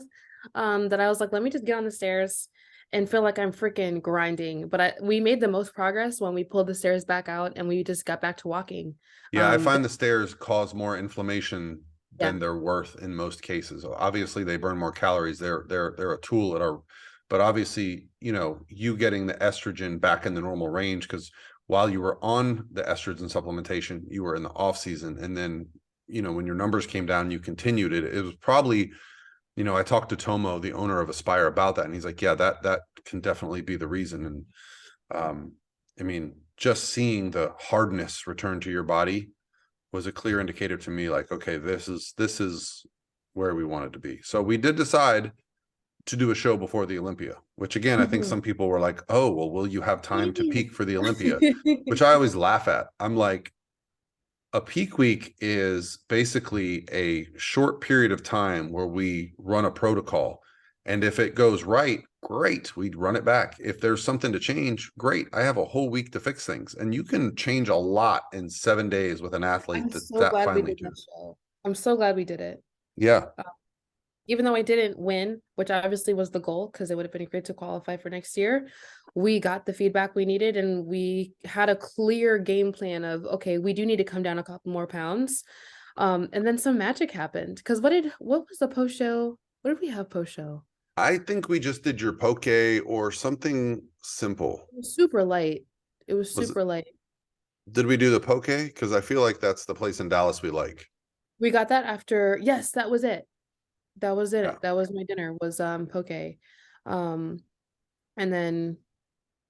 that I was like, let me just get on the stairs and feel like I'm freaking grinding. But we made the most progress when we pulled the stairs back out and we just got back to walking.
Yeah, I
But
find the stairs cause more inflammation
yeah,
than they're worth in most cases. Obviously, they burn more calories. They're a tool at our, but obviously, you know, you getting the estrogen back in the normal range because while you were on the estrogen supplementation, you were in the off season, and then you know when your numbers came down, you continued it. It was probably, you know, I talked to Tomo, the owner of Aspire, about that, and he's like, yeah, that can definitely be the reason. And I mean, just seeing the hardness return to your body was a clear indicator to me, like, okay, this is where we wanted to be. So we did decide to do a show before the Olympia, which again, I think
mhm.
some people were like, oh, well, will you have time to
Yay.
peak for the Olympia? Which I always laugh at. I'm like, a peak week is basically a short period of time where we run a protocol And if it goes right, great, we'd run it back. If there's something to change, great. I have a whole week to fix things. And you can change a lot in 7 days with an athlete
I'm
that's
so
that
glad we
finely
did that
tuned.
show. I'm so glad we did it.
Yeah.
Uh, Even though I didn't win, which obviously was the goal because it would have been great to qualify for next year, we got the feedback we needed and we had a clear game plan of, okay, we do need to come down a couple more pounds. And then some magic happened. Because what was the post show? What did we have post show?
I think we just did your poke or something simple.
It was super light. It was
Was it,
super light.
did we do the poke? Because I feel like that's the place in Dallas we like.
We got that after, yes, that was it. That was
Yeah.
it. That was my dinner, was poke. Um, and then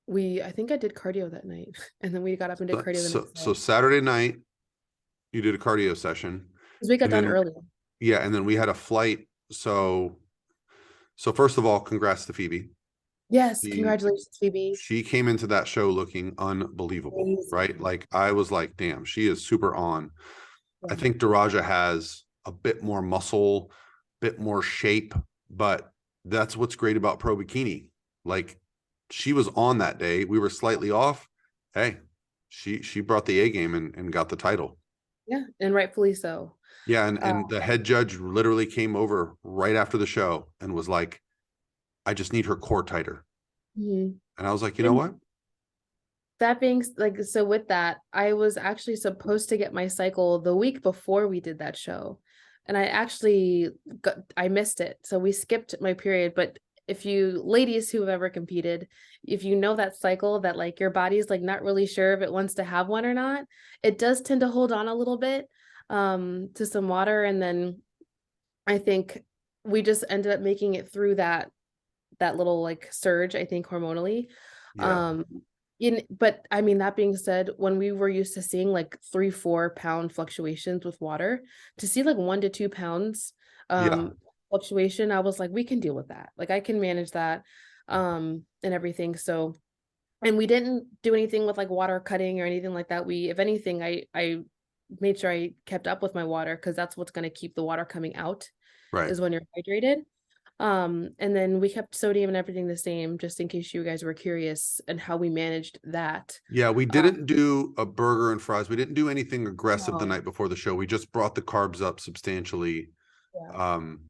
I think I did cardio that night. And then we got up and did cardio the next
So
day.
Saturday night you did a cardio session,
Because we got
and
done
then
early.
yeah, and then we had a flight. So first of all, congrats to Phoebe.
Yes,
She
congratulations, Phoebe.
she came into that show looking unbelievable, right?
Amazing.
Like I was like, damn, she is super on. I
Yeah.
think Daraja has a bit more muscle, bit more shape, but that's what's great about Pro Bikini. Like she was on that day. We were slightly off. Hey, she brought the A game and got the title.
Yeah, and rightfully so.
Yeah,
Uh,
and the head judge literally came over right after the show and was like, I just need her core tighter.
mhm.
And I was like, you know
And
what?
that being like, so with that, I was actually supposed to get my cycle the week before we did that show. And I missed it. So we skipped my period. But if you ladies who have ever competed, if you know that cycle that like your body's like not really sure if it wants to have one or not, it does tend to hold on a little bit to some water. And then I think we just ended up making it through that little like surge, I think hormonally.
Yeah.
Um but I mean, that being said, when we were used to seeing like 3-4 pound fluctuations with water, to see like 1 to 2 pounds
Yeah.
fluctuation, I was like, we can deal with that. Like I can manage that and everything. So, and we didn't do anything with like water cutting or anything like that. If anything, I made sure I kept up with my water because that's what's going to keep the water coming out
Right.
is when you're hydrated. And then we kept sodium and everything the same, just in case you guys were curious and how we managed that.
Yeah, we
Uh,
didn't do a burger and fries. We didn't do anything aggressive the
no,
night before the show. We just brought the carbs up substantially.
yeah.
Um,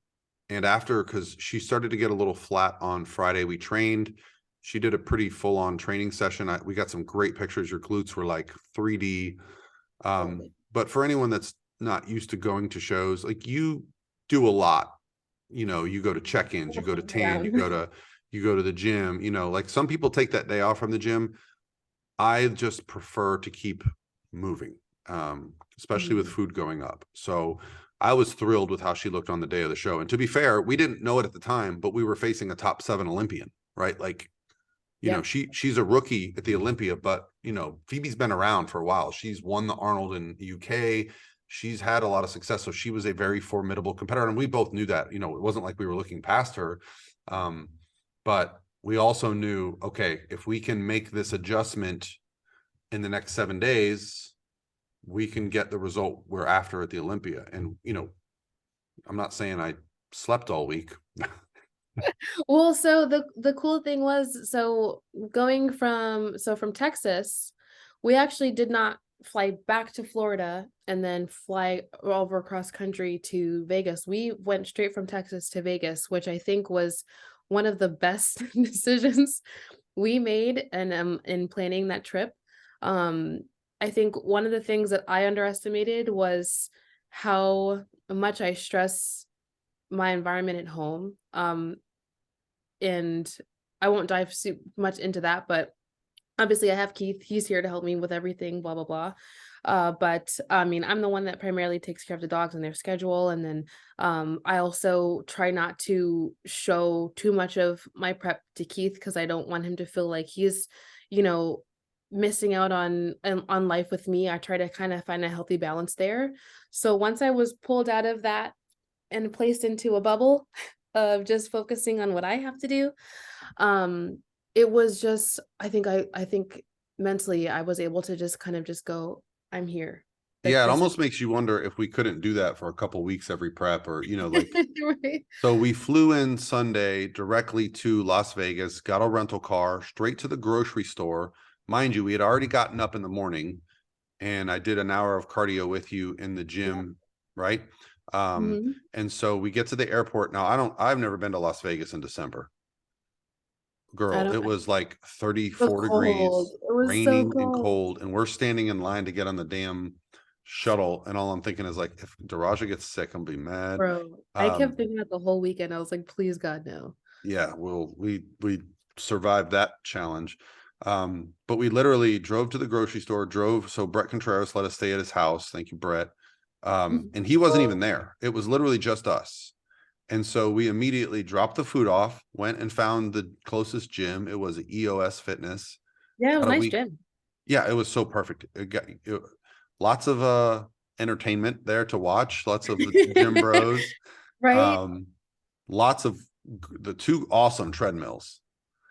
and after, because she started to get a little flat on Friday, we trained. She did a pretty full-on training session. We got some great pictures. Your glutes were like 3D.
Love it.
But for anyone that's not used to going to shows, like you do a lot. You know, you go to check-ins, you go to tan,
Around.
you go to the gym. You know, like some people take that day off from the gym. I just prefer to keep moving, especially with
Mhm.
food going up. So I was thrilled with how she looked on the day of the show. And to be fair, we didn't know it at the time, but we were facing a top 7 Olympian, right? Like, you know,
Yeah.
she's a rookie at the Olympia, but you know, Phoebe's been around for a while. She's won the Arnold in the UK. She's had a lot of success. So she was a very formidable competitor. And we both knew that, you know, it wasn't like we were looking past her. Um, but we also knew, okay, if we can make this adjustment in the next 7 days, we can get the result we're after at the Olympia. And, you know, I'm not saying I slept all week.
Well, so the cool thing was, so from Texas, we actually did not fly back to Florida and then fly over across country to Vegas. We went straight from Texas to Vegas, which I think was one of the best decisions we made and in planning that trip. Um, I think one of the things that I underestimated was how much I stress my environment at home. And I won't dive much into that, but obviously I have Keith. He's here to help me with everything, blah, blah, blah. But I mean, I'm the one that primarily takes care of the dogs and their schedule. And then I also try not to show too much of my prep to Keith because I don't want him to feel like he's, you know, missing out on life with me. I try to kind of find a healthy balance there. So once I was pulled out of that and placed into a bubble of just focusing on what I have to do, um, it was just, I think mentally I was able to just kind of just go, I'm here. like
Yeah, it
this is
almost makes you wonder if we couldn't do that for a couple weeks every prep, or like.
right.
So we flew in Sunday directly to Las Vegas, got a rental car, straight to the grocery store. Mind you, we had already gotten up in the morning, and I did an hour of cardio with you in the
Yeah.
gym, right? Um,
Hmm.
and so we get to the airport. Now, I've never been to Las Vegas in December.
I
Girl,
don't.
it was like
So
34
cold.
degrees,
It was so
raining and
cold,
cold, and we're standing in line to get on the damn shuttle. And all I'm thinking is like, if Daraja gets sick, I'm gonna be mad.
bro. I kept
Um,
thinking that the whole weekend. I was like, please God, no.
yeah, well, we survived that challenge. But we literally drove to the grocery store, drove, so Brett Contreras let us stay at his house. Thank you, Brett. And he wasn't even there. It was literally just us. And so we immediately dropped the food off, went and found the closest gym. It was EOS Fitness.
Yeah, it was
About
a
a
nice
week.
gym.
Yeah, it was so perfect. Lots of entertainment there to watch, lots of the gym bros.
Right?
Um, Lots of the two awesome treadmills.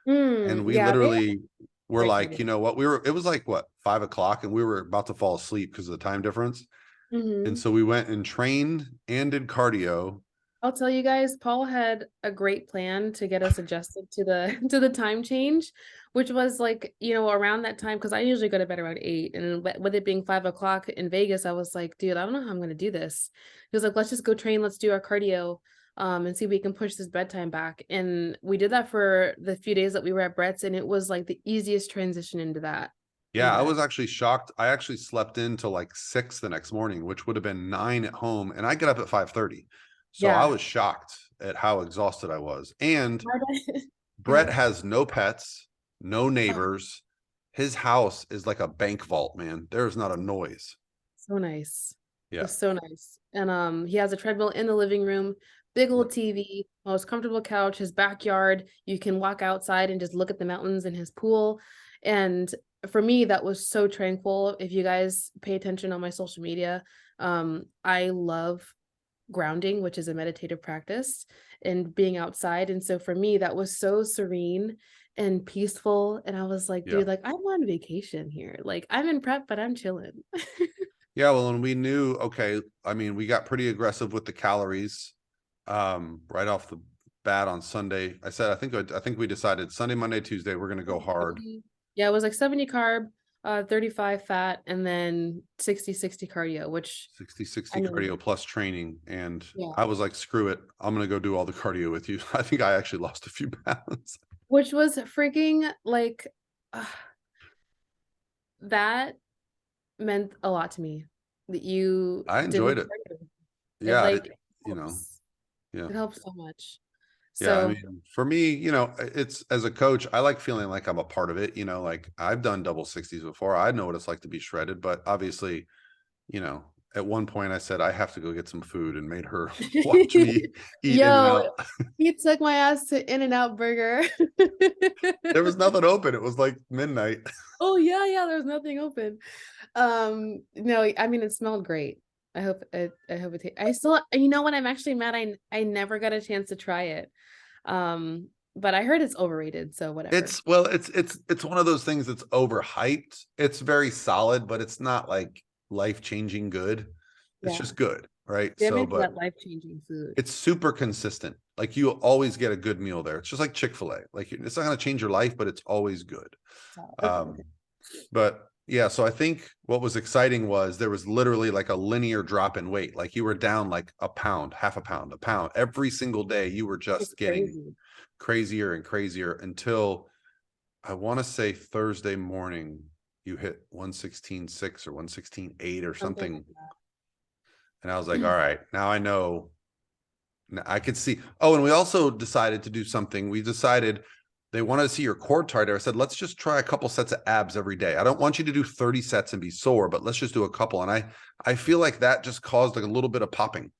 And we
Yeah, they have
literally were
great
like,
treadmill.
you know what, it was like what, 5 o'clock, and we were about to fall asleep because of the time difference. And
Hmm.
so we went and trained and did cardio.
I'll tell you guys, Paul had a great plan to get us adjusted to the to the time change, which was like, around that time, because I usually go to bed around 8. And with it being 5 o'clock in Vegas, I was like, dude, I don't know how I'm gonna do this. He was like, let's just go train, let's do our cardio, and see if we can push this bedtime back. And we did that for the few days that we were at Brett's, and it was like the easiest transition into that in
Yeah, I
bed.
was actually shocked. I actually slept in till like 6 the next morning, which would have been 9 at home, and I get up at 5:30. So I
Yeah.
was shocked at how exhausted I was. And
My bed- Go
Brett
ahead.
has no pets, no
Oh,
neighbors. His house is like a bank vault, man. There's not a noise.
so nice. It
Yeah.
was so nice. And he has a treadmill in the living room, big
Yep.
old TV, most comfortable couch, his backyard. You can walk outside and just look at the mountains in his pool. And for me, that was so tranquil. If you guys pay attention on my social media, I love grounding, which is a meditative practice, and being outside. And so for me, that was so serene and peaceful. And I was like,
Yeah.
dude, like I'm on vacation here. Like I'm in prep, but I'm chilling.
Yeah. Well, and we knew, okay, I mean, we got pretty aggressive with the calories right off the bat on Sunday. I think we decided Sunday, Monday, Tuesday, we're gonna go hard.
70. Yeah, it was like 70 carb, 35 fat, and then 60 cardio, which
60
I
60
mean,
cardio plus training. And
yeah,
I was like, screw it. I'm gonna go do all the cardio with you. I think I actually lost a few pounds.
which was freaking like uh, that meant a lot to me that you
I
did the
enjoyed it.
cardio. It
Yeah,
like
you know,
helps.
yeah.
It helps so much.
Yeah, I
So
mean, for me, it's, as a coach, I like feeling like I'm a part of it. Like I've done double 60s before. I know what it's like to be shredded, but obviously, at one point I said I have to go get some food and made her watch me eat in and
yo,
out.
he took my ass to In-N-Out Burger.
There was nothing open. It was like midnight.
Oh yeah, yeah, there's nothing open. No, I mean it smelled great. I hope it I still, what, I'm actually mad I never got a chance to try it. But I heard it's overrated, so whatever.
It's well, it's one of those things that's overhyped. It's very solid, but it's not like life-changing good. It's
Yeah.
just good, right?
Damn
So,
it for
but
that life-changing food.
it's super consistent. Like you always get a good meal there. It's just like Chick-fil-A. Like it's not going to change your life, but it's always good.
So, okay.
Um, but yeah, so I think what was exciting was there was literally like a linear drop in weight. Like you were down like a pound, half a pound, a pound every single day. You were
It's
just getting
crazy.
crazier and crazier until I want to say Thursday morning you hit 116.6 or 116.8 or
Something like
something.
that.
And I was like, all right, now I know. I could see. Oh, and we also decided to do something. We decided they wanted to see your core tighter. I said, let's just try a couple sets of abs every day. I don't want you to do 30 sets and be sore, but let's just do a couple. And I feel like that just caused like a little bit of popping.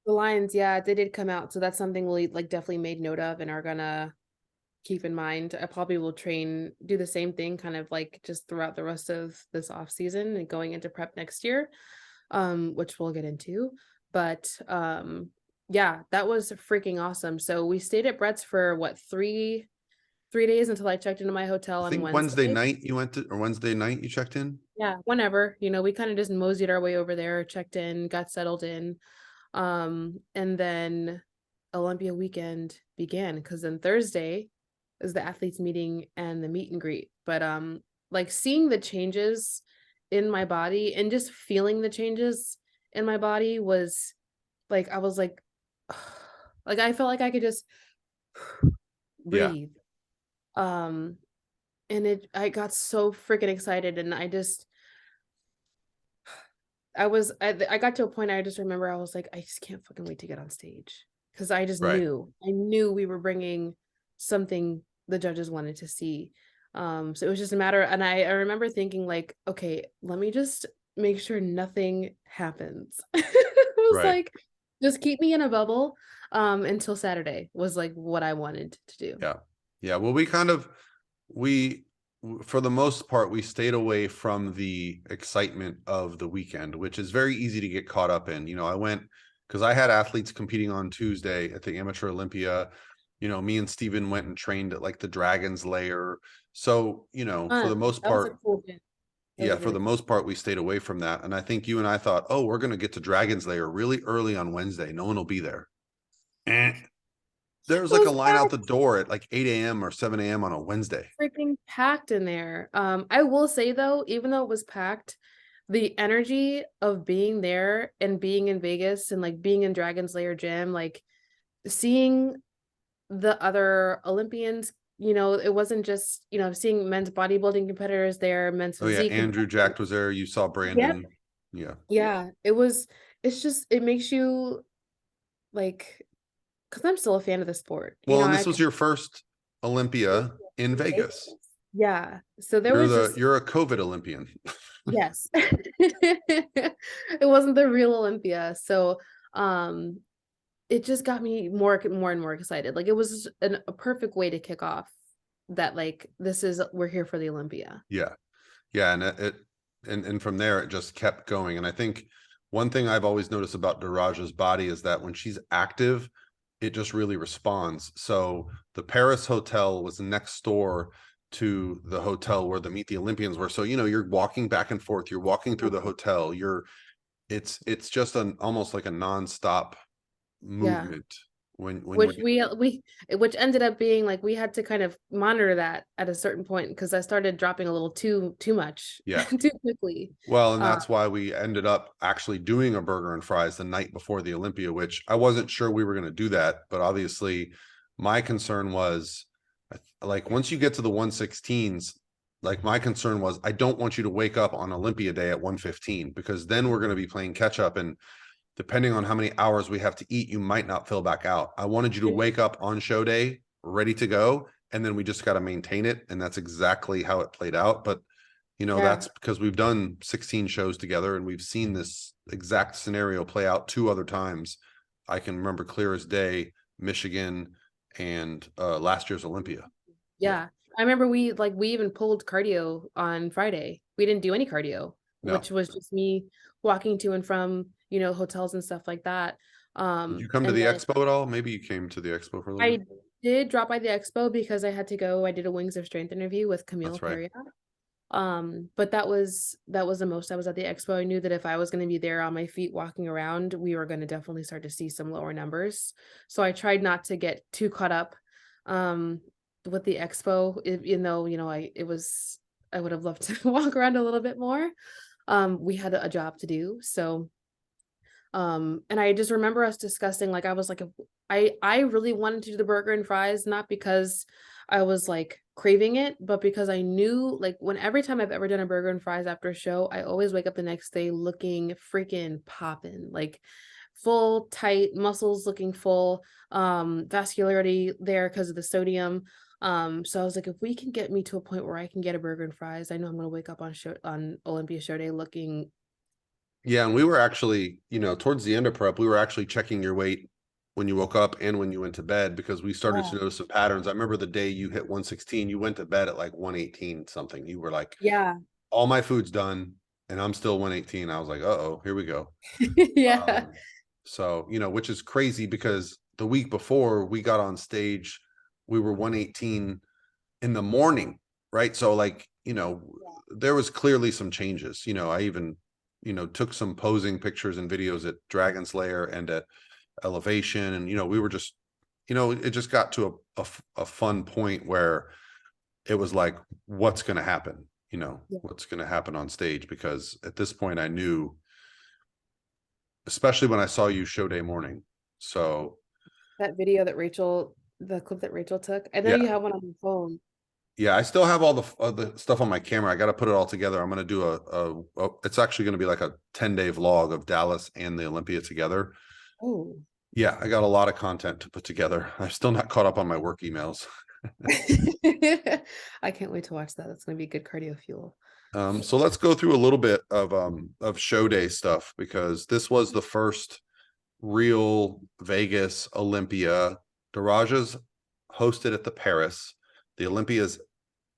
The lines, yeah, they did come out. So that's something we like definitely made note of and are gonna keep in mind. I probably will do the same thing kind of like just throughout the rest of this off season and going into prep next year, which we'll get into. But yeah, that was freaking awesome. So we stayed at Brett's for what, 3 days until I checked into my hotel
I
on
think Wednesday
Wednesday.
night you went to, or Wednesday night you checked in.
Yeah, whenever, we kind of just moseyed our way over there, checked in, got settled in. And then Olympia weekend began because then Thursday is the athletes meeting and the meet and greet. But like seeing the changes in my body and just feeling the changes in my body was like I was like I felt like I could just
Yeah,
breathe. Um and I got so freaking excited and I got to a point I just remember I was like, I just can't fucking wait to get on stage because
right,
I knew we were bringing something the judges wanted to see. So it was just a matter, and I remember thinking like, okay, let me just make sure nothing happens. It was
right.
like, just keep me in a bubble, until Saturday was like what I wanted to do.
Yeah. Yeah. Well, we, for the most part, we stayed away from the excitement of the weekend, which is very easy to get caught up in. I went because I had athletes competing on Tuesday at the Amateur Olympia. Me and Steven went and trained at like the Dragon's Lair. So, for the
Fun.
most
That was a
part,
cool thing. That was
yeah,
a
for
really
the
cool.
most part, we stayed away from that. And I think you and I thought, oh, we're going to get to Dragon's Lair really early on Wednesday. No one will be there. Eh. There was
It
like a
was
line out the door at like 8 a.m. or 7 a.m. on a Wednesday.
freaking packed in there. I will say though, even though it was packed, the energy of being there and being in Vegas and like being in Dragon's Lair gym, like seeing the other Olympians, it wasn't just, seeing men's bodybuilding competitors there, men's
Oh yeah,
physique
Andrew
competitors.
Jack was there. You saw
Yep.
Brandon. Yeah.
Yeah. It's just, it makes you like, because I'm still a fan of the sport.
Well, and this was your first Olympia in
In
Vegas.
Vegas. Yeah. So there was just
You're a COVID Olympian.
yes. It wasn't the real Olympia. So, um, it just got me more and more excited. Like it was a perfect way to kick off that like we're here for the Olympia.
Yeah. Yeah, and and from there it just kept going. And I think one thing I've always noticed about Daraja's body is that when she's active, it just really responds. So the Paris hotel was next door to the hotel where the Meet the Olympians were. So you're walking back and forth, you're walking through the hotel, it's just an almost like a nonstop
Yeah.
movement when you're
Which which ended up being like we had to kind of monitor that at a certain point because I started dropping a little too much
yeah.
too quickly.
Well, and
Uh
that's why we ended up actually doing a burger and fries the night before the Olympia, which I wasn't sure we were going to do that. But obviously, my concern was like once you get to the 116s, like my concern was I don't want you to wake up on Olympia day at 115 because then we're going to be playing catch up. And depending on how many hours we have to eat, you might not fill back out. I wanted you to wake up on show day ready to go. And then we just got to maintain it. And that's exactly how it played out. But
yeah.
that's because we've done 16 shows together and we've seen this exact scenario play out two other times. I can remember clear as day, Michigan and last year's Olympia. Yeah.
Yeah. I remember we even pulled cardio on Friday. We didn't do any cardio,
No.
which was just me walking to and from, hotels and stuff like that.
Did you come to
And
the
then
expo at all? Maybe you came to the expo for a little bit.
I did drop by the expo because I had to go. I did a Wings of Strength interview with Camille
That's right.
Peria. But that was the most I was at the expo. I knew that if I was going to be there on my feet walking around, we were going to definitely start to see some lower numbers. So I tried not to get too caught up with the expo, even though, I would have loved to walk around a little bit more. We had a job to do. So and I just remember us discussing, like, I was like, I really wanted to do the burger and fries, not because I was like craving it, but because I knew like when every time I've ever done a burger and fries after a show, I always wake up the next day looking freaking popping, like full, tight, muscles looking full, vascularity there because of the sodium. So I was like, if we can get me to a point where I can get a burger and fries, I know I'm gonna wake up on Olympia show day looking.
Yeah. And we were actually, towards the end of prep, we were actually checking your weight when you woke up and when you went to bed because we started
Yeah.
to notice some patterns. I remember the day you hit 116, you went to bed at like 118 something. You were like,
Yeah.
all my food's done and I'm still 118. I was like, uh-oh, here we go.
Yeah.
Um, so, which is crazy because the week before we got on stage, we were 118 in the morning. right? So like, there was clearly some changes. I even, took some posing pictures and videos at Dragon's Lair and at Elevation. And, we were just, it just got to a fun point where it was like, what's going to happen?
Yeah.
What's going to happen on stage? Because at this point I knew, especially when I saw you show day morning. So
That video that the clip that Rachel took. I know
yeah,
you have one on your phone.
yeah, I still have all the stuff on my camera. I got to put it all together. I'm going to do it's actually going to be like a 10-day vlog of Dallas and the Olympia together.
Oh.
Yeah, I got a lot of content to put together. I'm still not caught up on my work emails.
I can't wait to watch that. That's gonna be good cardio fuel.
So let's go through a little bit of show day stuff, because this was the first real Vegas Olympia. Daraja's hosted at the Paris. The Olympia's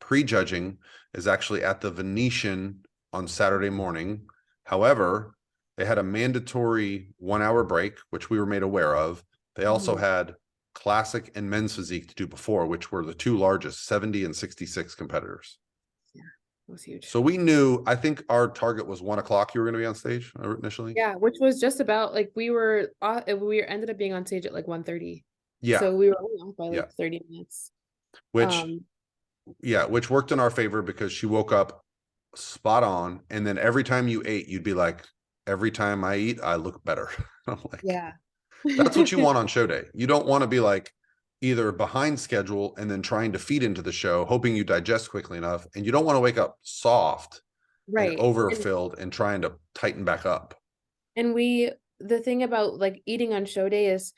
prejudging is actually at the Venetian on Saturday morning. However, they had a mandatory 1 hour break, which we were made aware of. They also had classic and men's physique to do before, which were the two largest, 70 and 66 competitors.
Yeah, it was huge.
So we knew, I think our target was 1 o'clock. You were going to be on stage initially.
Yeah, which was just about like we ended up being on stage at like 1:30.
Yeah.
So we were only off by
Yeah.
like 30 minutes.
Which worked in our favor, because she woke up spot on. And then every time you ate, you'd be like, every time I eat, I look better. I'm like,
yeah.
that's what you want on show day. You don't want to be like either behind schedule and then trying to feed into the show, hoping you digest quickly enough. And you don't want to wake up soft and
Right.
overfilled and trying to tighten back up.
And the thing about like eating on show day is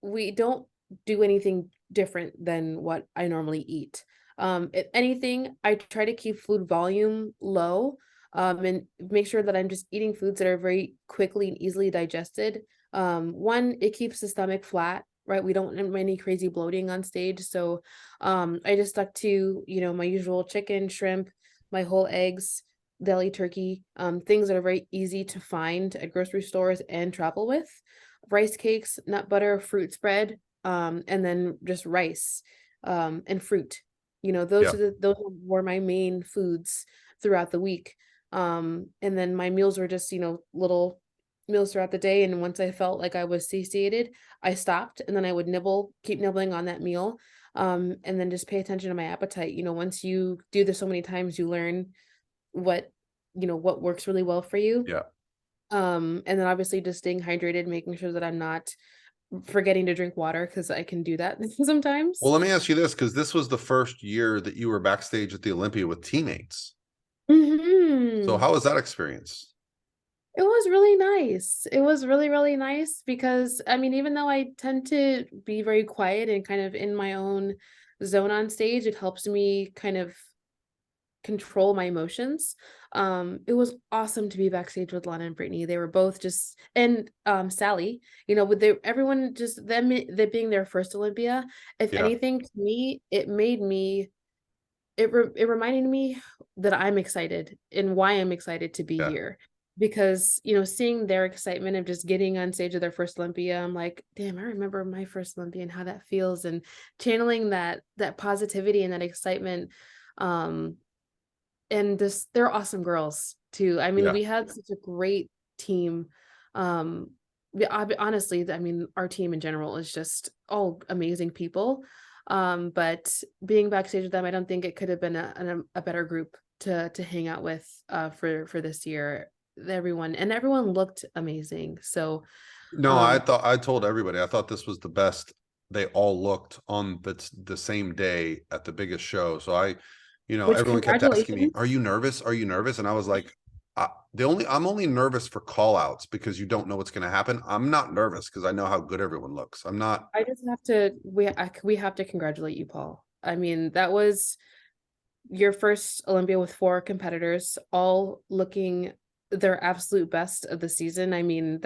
we don't do anything different than what I normally eat. If anything, I try to keep food volume low, and make sure that I'm just eating foods that are very quickly and easily digested. One, it keeps the stomach flat, right? We don't have any crazy bloating on stage. So, I just stuck to, my usual chicken, shrimp, my whole eggs, deli turkey, things that are very easy to find at grocery stores and travel with. Rice cakes, nut butter, fruit spread, and then just rice, and fruit.
Yeah.
Those were my main foods throughout the week. And then my meals were just, little meals throughout the day. And once I felt like I was satiated, I stopped, and then I would keep nibbling on that meal. And then just pay attention to my appetite. Once you do this so many times, you learn what what works really well for you.
Yeah.
And then obviously just staying hydrated, making sure that I'm not forgetting to drink water, because I can do that sometimes.
Well, let me ask you this, because this was the first year that you were backstage at the Olympia with teammates. So how was that experience?
It was really nice. It was really, really nice because I mean, even though I tend to be very quiet and kind of in my own zone on stage, it helps me kind of control my emotions. It was awesome to be backstage with Lana and Brittany. They were both just, and Sally, with everyone, just them being their first Olympia. If
Yeah.
anything, to me, it reminded me that I'm excited and why I'm excited to be
Yeah.
here. Because, seeing their excitement of just getting on stage of their first Olympia, I'm like, damn, I remember my first Olympia and how that feels, and channeling that positivity and that excitement. And they're awesome girls too. I mean,
Yeah.
we had such a great team. Honestly, I mean, our team in general is just all amazing people. But being backstage with them, I don't think it could have been a better group to hang out with for this year. Everyone looked amazing. So
No, I told everybody, I thought this was the best they all looked on the same day at the biggest show. So
which
everyone kept asking me,
congratulations.
"Are you nervous? Are you nervous?" And I was like, I'm only nervous for call outs, because you don't know what's going to happen. I'm not nervous because I know how good everyone looks. I'm not.
I just have to we have to congratulate you, Paul. I mean, that was your first Olympia with four competitors, all looking their absolute best of the season. I mean,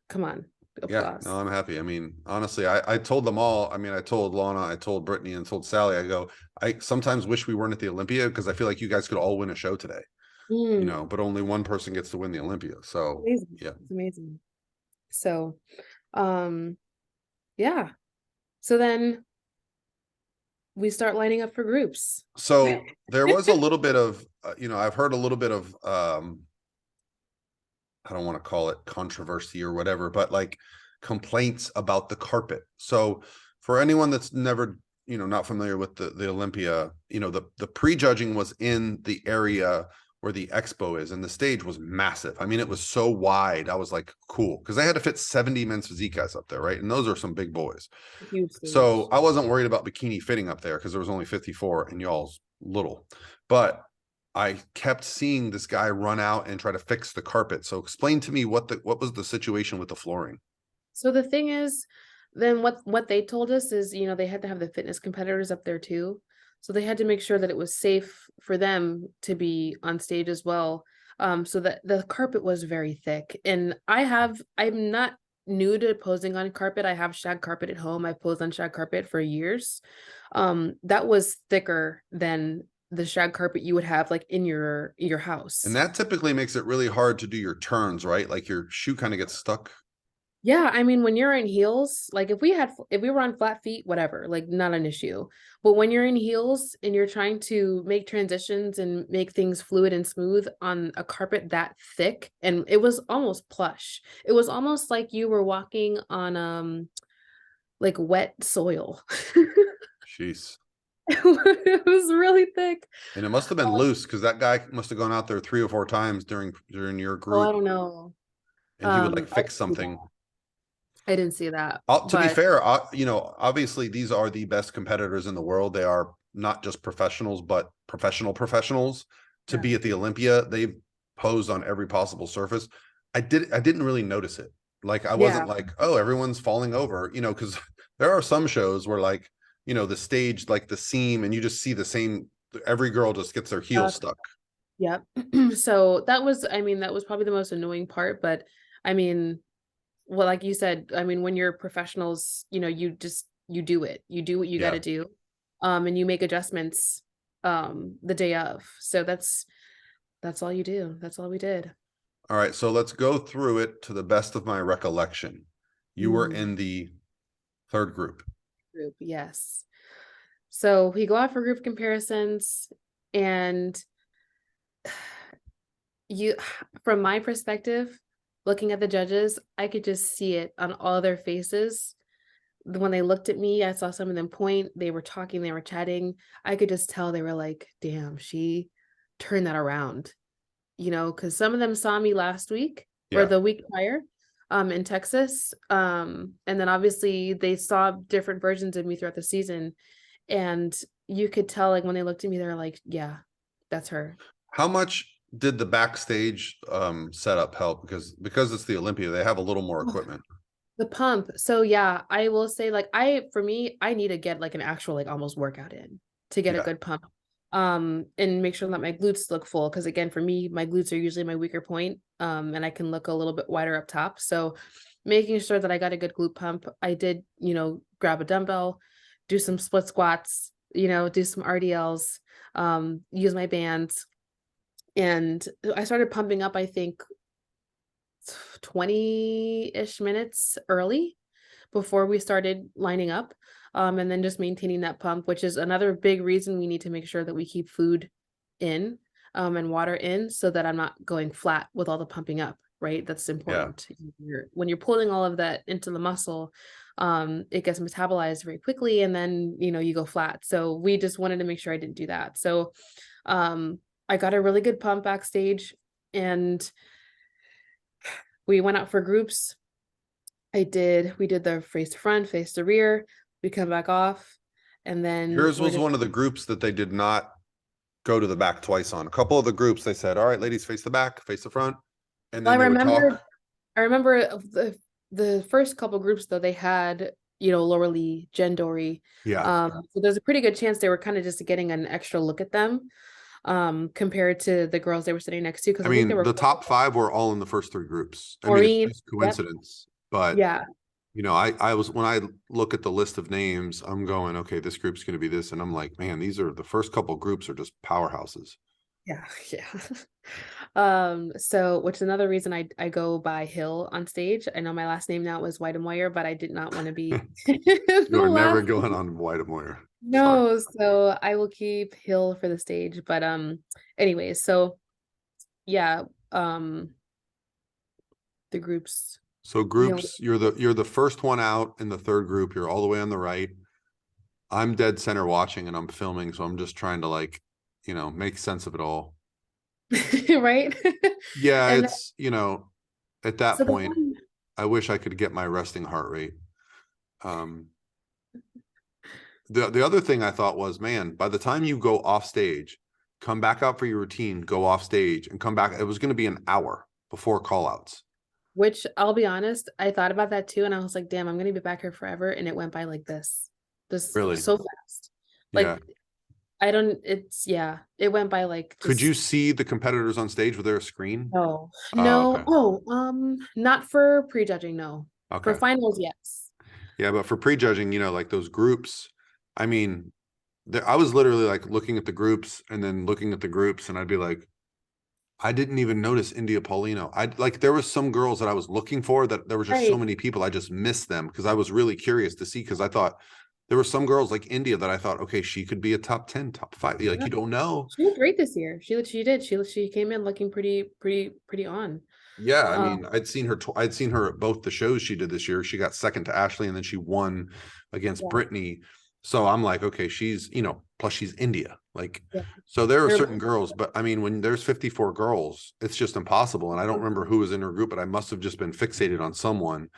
come on,
Yeah, no,
applause.
I'm happy. I mean, honestly, I told them all. I mean, I told Lana, I told Brittany, and told Sally. I go, I sometimes wish we weren't at the Olympia, because I feel like you guys could all win a show today,
Mm,
but only one person gets to win the Olympia. So
amazing.
yeah.
It's amazing. So, um, yeah. So then we start lining up for groups.
So there was a little bit of, I've heard a little bit of, I don't want to call it controversy or whatever, but like complaints about the carpet. So for anyone that's never, not familiar with the Olympia, the prejudging was in the area where the expo is, and the stage was massive. I mean, it was so wide. I was like, cool, because they had to fit 70 men's physique guys up there, right? And those are some big boys.
Huge
So
stage.
I wasn't worried about bikini fitting up there because there was only 54 and y'all's little. But I kept seeing this guy run out and try to fix the carpet. So explain to me what was the situation with the flooring?
So the thing is, then what they told us is, they had to have the fitness competitors up there too. So they had to make sure that it was safe for them to be on stage as well. So that the carpet was very thick. And I'm not new to posing on carpet. I have shag carpet at home. I've posed on shag carpet for years. That was thicker than the shag carpet you would have like in your house.
And that typically makes it really hard to do your turns, right? Like your shoe kind of gets stuck.
Yeah, I mean, when you're in heels, like if we were on flat feet, whatever, like not an issue. But when you're in heels and you're trying to make transitions and make things fluid and smooth on a carpet that thick, and it was almost plush. It was almost like you were walking on like wet soil.
Jeez.
It was really thick.
And it must have been loose because that guy must have gone out there 3 or 4 times during your
Oh, I
group,
don't know.
and he would like
I
fix something.
didn't see that,
To be
but
fair, obviously these are the best competitors in the world. They are not just professionals, but professionals. To
yeah.
be at the Olympia, they've posed on every possible surface. I didn't really notice it. Like I wasn't
Yeah.
like, oh, everyone's falling over, because there are some shows where like, the stage, like the seam, and you just see the same, every girl just gets their heel stuck.
Yep. So I mean, that was probably the most annoying part, but I mean, well, like you said, I mean, when you're professionals, you do it. You do what you got
Yeah.
to do. And you make adjustments the day of. So that's all you do. That's all we did.
All right. So let's go through it to the best of my recollection. You were
Mm,
in the third group.
group, yes. So we go out for group comparisons, and you from my perspective, looking at the judges, I could just see it on all their faces. When they looked at me, I saw some of them point, they were talking, they were chatting. I could just tell they were like, damn, she turned that around, because some of them saw me last week or
Yeah.
the week prior in Texas. And then obviously they saw different versions of me throughout the season. And you could tell, like, when they looked at me, they're like, yeah, that's her.
How much did the backstage setup help? Because it's the Olympia, they have a little more equipment.
The pump. So yeah, I will say, like, for me, I need to get like an actual like almost workout in to get a
Yeah.
good pump. And make sure that my glutes look full. Cause again, for me, my glutes are usually my weaker point. And I can look a little bit wider up top. So making sure that I got a good glute pump. I did, grab a dumbbell, do some split squats, do some RDLs, use my bands. And I started pumping up, I think 20-ish minutes early before we started lining up. And then just maintaining that pump, which is another big reason we need to make sure that we keep food in and water in, so that I'm not going flat with all the pumping up, right? That's
Yeah.
important. When you're pulling all of that into the muscle, it gets metabolized very quickly, and then you go flat. So we just wanted to make sure I didn't do that. So I got a really good pump backstage, and we went out for groups. We did the face to front, face to rear. We come back off, and then
Yours was one of the groups that they did not go to the back twice on. A couple of the groups, they said, all right, ladies, face the back, face the front. And
Well,
then they would talk.
I remember the first couple groups though, they had, Laura Lee, Jen Dory.
Yeah.
So there's a pretty good chance they were kind of just getting an extra look at them compared to the girls they were sitting next to, because
I
I think they
mean,
were
the top 5 were all in the first 3 groups. I mean, it's
Maureen.
just
Yep.
coincidence, but
Yeah.
I was, when I look at the list of names, I'm going, okay, this group's going to be this. And I'm like, man, these are the first couple groups are just powerhouses.
Yeah, yeah. So which is another reason I go by Hill on stage. I know my last name now is Weidemoyer, but I did not want to be the
You are never
last.
going on Weidemoyer. Sorry.
No, so I will keep Hill for the stage. But anyways, so yeah, the groups,
So
you know,
groups, you're the first one out in the third group. You're all the way on the right. I'm dead center watching and I'm filming, so I'm just trying to like, make sense of it all.
right?
Yeah,
And
it's, at that
so the
point,
one
I wish I could get my resting heart rate. Um, the other thing I thought was, man, by the time you go off stage, come back out for your routine, go off stage, and come back. It was going to be an hour before call outs.
which I'll be honest, I thought about that too, and I was like, damn, I'm gonna be back here forever. And it went by like this, just
Really?
so fast.
Yeah.
Like I don't, it's yeah, it went by like
Could you
just
see the competitors on stage? Was there a screen?
no,
Oh,
no.
okay.
Oh, not for prejudging, no. For
Okay.
finals, yes.
Yeah, but for prejudging, like those groups, I mean, I was literally like looking at the groups and then looking at the groups, and I'd be like, I didn't even notice India Paulino. I like there was some girls that I was looking for that there were just so
Right,
many people. I just missed them because I was really curious to see because I thought there were some girls like India that I thought, okay, she could be a top 10, top five. Like
yeah.
you don't know.
She looked great this year. She did. She came in looking pretty on.
Yeah, I
Um,
mean, I'd seen her at both the shows she did this year. She got second to Ashley and then she won against
yeah,
Brittany. So I'm like, okay, she's, plus she's India. Like,
yeah.
so there are
Her
certain girls, but I mean, when there's 54 girls, it's just impossible. And I don't remember who was in her group, but I must have just been fixated on someone.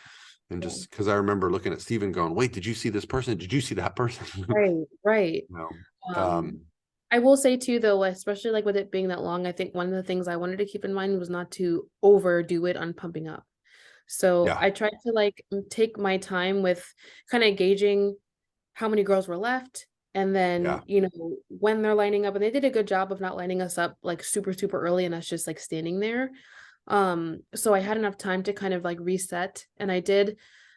And
yeah.
just because I remember looking at Steven going, wait, did you see this person? Did you see that person?
Right, right.
No.
Um,
Um,
I will say too, though, especially like with it being that long, I think one of the things I wanted to keep in mind was not to overdo it on pumping up. So
yeah,
I tried to like take my time with kind of gauging how many girls were left. And then,
yeah,
when they're lining up, and they did a good job of not lining us up like super, super early and us just like standing there. So I had enough time to kind of like reset. And I did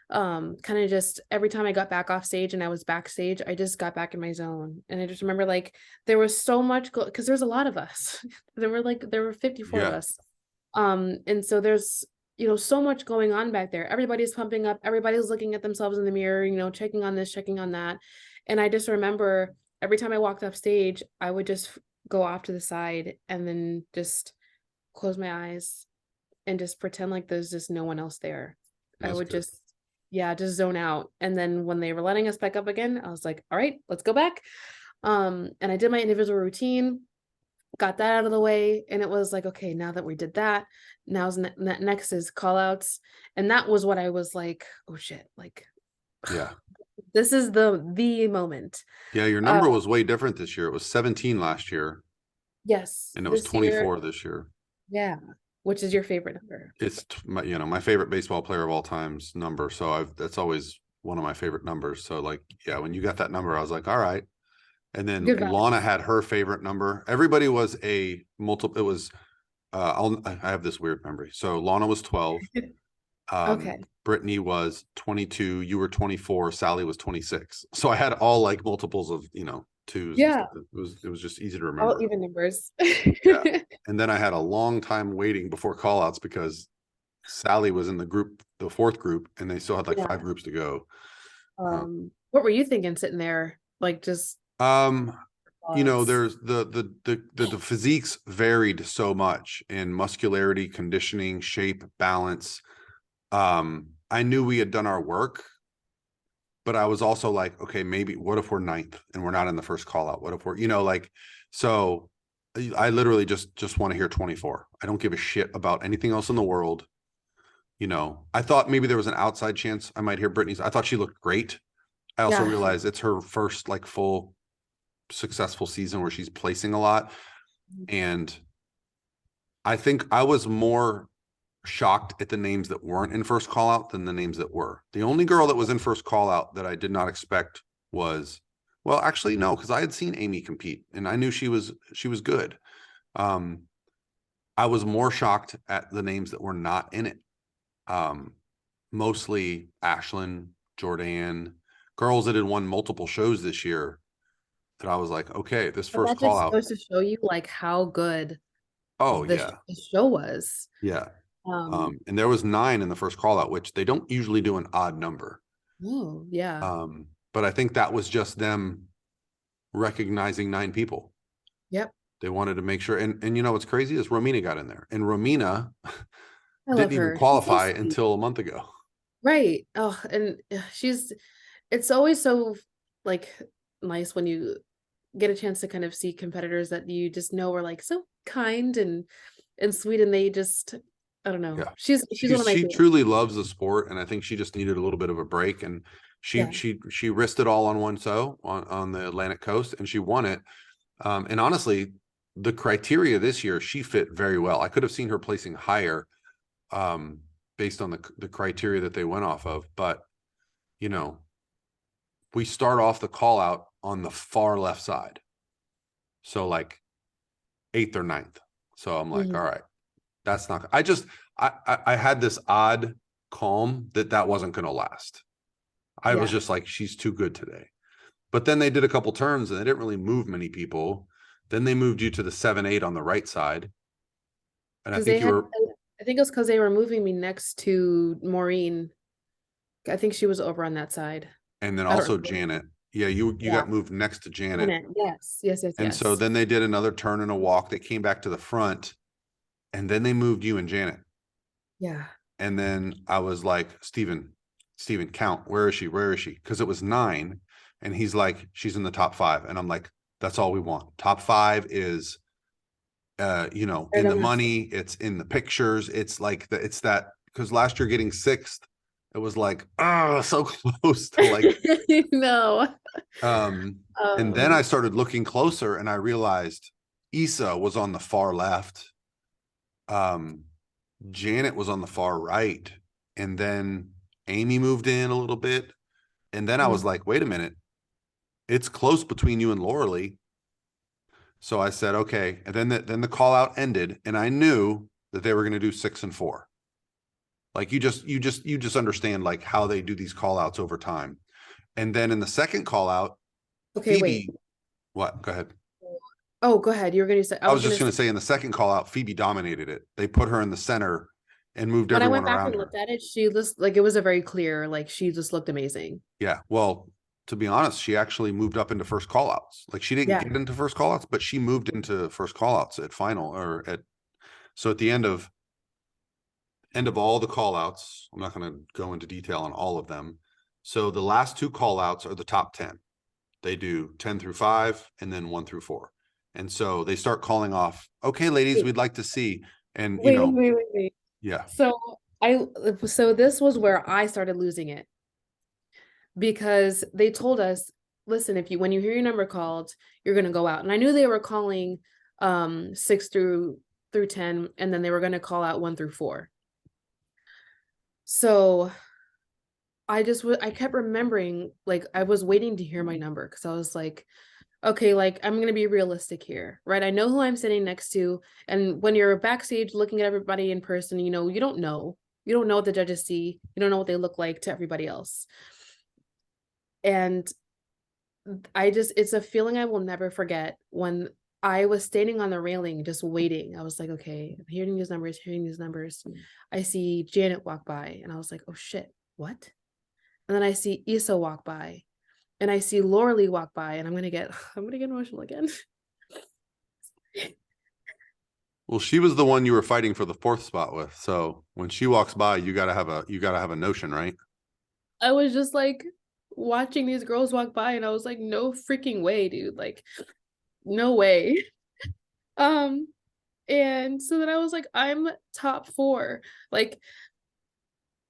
kind of just every time I got back off stage and I was backstage, I just got back in my zone. And I just remember like there was so much because there's a lot of us. There were 54 of
yeah.
us. And so there's so much going on back there. Everybody's pumping up, everybody's looking at themselves in the mirror, checking on this, checking on that. And I just remember every time I walked off stage, I would just go off to the side and then just close my eyes and just pretend like there's just no one else there. I
That's
would
good.
just, yeah, just zone out. And then when they were letting us back up again, I was like, all right, let's go back. And I did my individual routine, got that out of the way. And it was like, okay, now that we did that, next is call outs. And that was what I was like, oh shit, like
Yeah.
this is the moment.
Yeah. Your
Uh
number was way different this year. It was 17 last year
yes,
and it was
this year,
24 this year.
yeah. Which is your favorite number?
It's my favorite baseball player of all time's number. So that's always one of my favorite numbers. So like, yeah, when you got that number, I was like, all right. And then
Good
Lana
vibes.
had her favorite number. Everybody was a multiple. It was, I have this weird memory. So Lana was 12.
Okay.
Brittany was 22. You were 24. Sally was 26. So I had all like multiples of, twos and
Yeah.
stuff. It was just easy to
All
remember.
even numbers.
Yeah. And then I had a long time waiting before call outs because Sally was in the fourth group, and they still had like
Yeah.
five groups to go. Uh,
What were you thinking sitting there? Like just
um,
odds.
there's the physiques varied so much in muscularity, conditioning, shape, balance. I knew we had done our work, but I was also like, okay, maybe what if we're ninth and we're not in the first call out? What if we're, like, so I literally just want to hear 24. I don't give a shit about anything else in the world. I thought maybe there was an outside chance I might hear Brittany's. I thought she looked great. I also
Yeah.
realized it's her first like full successful season where she's placing a lot. And I think I was more shocked at the names that weren't in first call out than the names that were. The only girl that was in first call out that I did not expect was, well, actually, no, because I had seen Amy compete and I knew she was good. Um, I was more shocked at the names that were not in it. Mostly Ashlyn, Jordan, girls that had won multiple shows this year. that I was like, okay, this
But
first
that
call
just
out.
goes to show you like how good
Oh yeah.
the show was.
Yeah.
Um,
And there was 9 in the first call out, which they don't usually do an odd number.
oh yeah.
But I think that was just them recognizing 9 people.
Yep.
They wanted to make sure. And you know what's crazy is Romina got in there, and Romina
I love
didn't even
her. She's so
qualify
sweet.
until a month ago.
Right. Oh, and it's always so like nice when you get a chance to kind of see competitors that you just know are like so kind and sweet, and they just, I don't know.
Yeah.
She's one of my
She
favorites.
truly loves the sport, and I think she just needed a little bit of a break. And
Yeah.
she risked it all on one show on the Atlantic coast, and she won it. And honestly, the criteria this year, she fit very well. I could have seen her placing higher, um, based on the criteria that they went off of. But you know, we start off the call out on the far left side, so like 8th or 9th. So I'm like, all
Mhm.
right, that's not. I had this odd calm that wasn't going to last. I was
Yeah.
just like, she's too good today. But then they did a couple turns and they didn't really move many people. Then they moved you to the 7-8 on the right side. And I
Because
think
they
you
had,
were,
I think it was because they were moving me next to Maureen. I think she was over on that side.
and then
I don't
also
remember.
Janet. Yeah, you
Yeah.
got moved next to Janet.
Janet. Yes. Yes. Yes.
And so
Yes.
then they did another turn and a walk. They came back to the front, and then they moved you and Janet.
Yeah.
And then I was like, Steven, count. Where is she? Where is she? Because it was 9. And he's like, she's in the top 5. And I'm like, that's all we want. Top 5 is,
Right
in the
on that.
money, it's in the pictures. It's like it's that, because last year getting 6th, it was like, oh, so close to like,
No.
um, and then I
Um,
started looking closer and I realized Issa was on the far left. Um, Janet was on the far right, and then Amy moved in a little bit, and then I was
mhm.
like, wait a minute, it's close between you and Lauralee. So I said, okay, and then the call out ended, and I knew that they were going to do 6 and 4. Like you just understand like how they do these call outs over time. And then in the second call out,
Okay, wait.
Phoebe, what? Go ahead.
Oh, go ahead. You were gonna say, I
I
was
was
gonna
just going
say,
to say in the second call out, Phoebe dominated it. They put her in the center and moved
when I
everyone
went back
around
and
her.
looked at it, she just like it was a very clear, like she just looked amazing.
Yeah. Well, to be honest, she actually moved up into first call outs. Like she didn't
Yeah.
get into first call outs, but she moved into first call outs at final or at, so at the end of all the call outs, I'm not going to go into detail on all of them. So the last 2 call outs are the top 10. They do 10 through 5 and then 1 through 4. And so they start calling off, okay, ladies,
Wait,
we'd like to see. And,
wait.
yeah,
So I so this was where I started losing it because they told us, listen, if you when you hear your number called, you're gonna go out. And I knew they were calling 6 through 10, and then they were gonna call out 1 through 4. So I kept remembering, like I was waiting to hear my number because I was like, okay, like I'm gonna be realistic here, right? I know who I'm sitting next to, and when you're backstage looking at everybody in person, you don't know. You don't know what the judges see. You don't know what they look like to everybody else. And it's a feeling I will never forget when I was standing on the railing just waiting. I was like, okay, I'm hearing these numbers. I see Janet walk by, and I was like, oh shit, what? And then I see Issa walk by, and I see Lauralee walk by, and I'm gonna get emotional again.
well, she was the one you were fighting for the 4th spot with. So when she walks by, you gotta have a notion, right?
I was just like watching these girls walk by, and I was like, no freaking way, dude. Like, no way. Um, and so then I was like, I'm top 4. Like,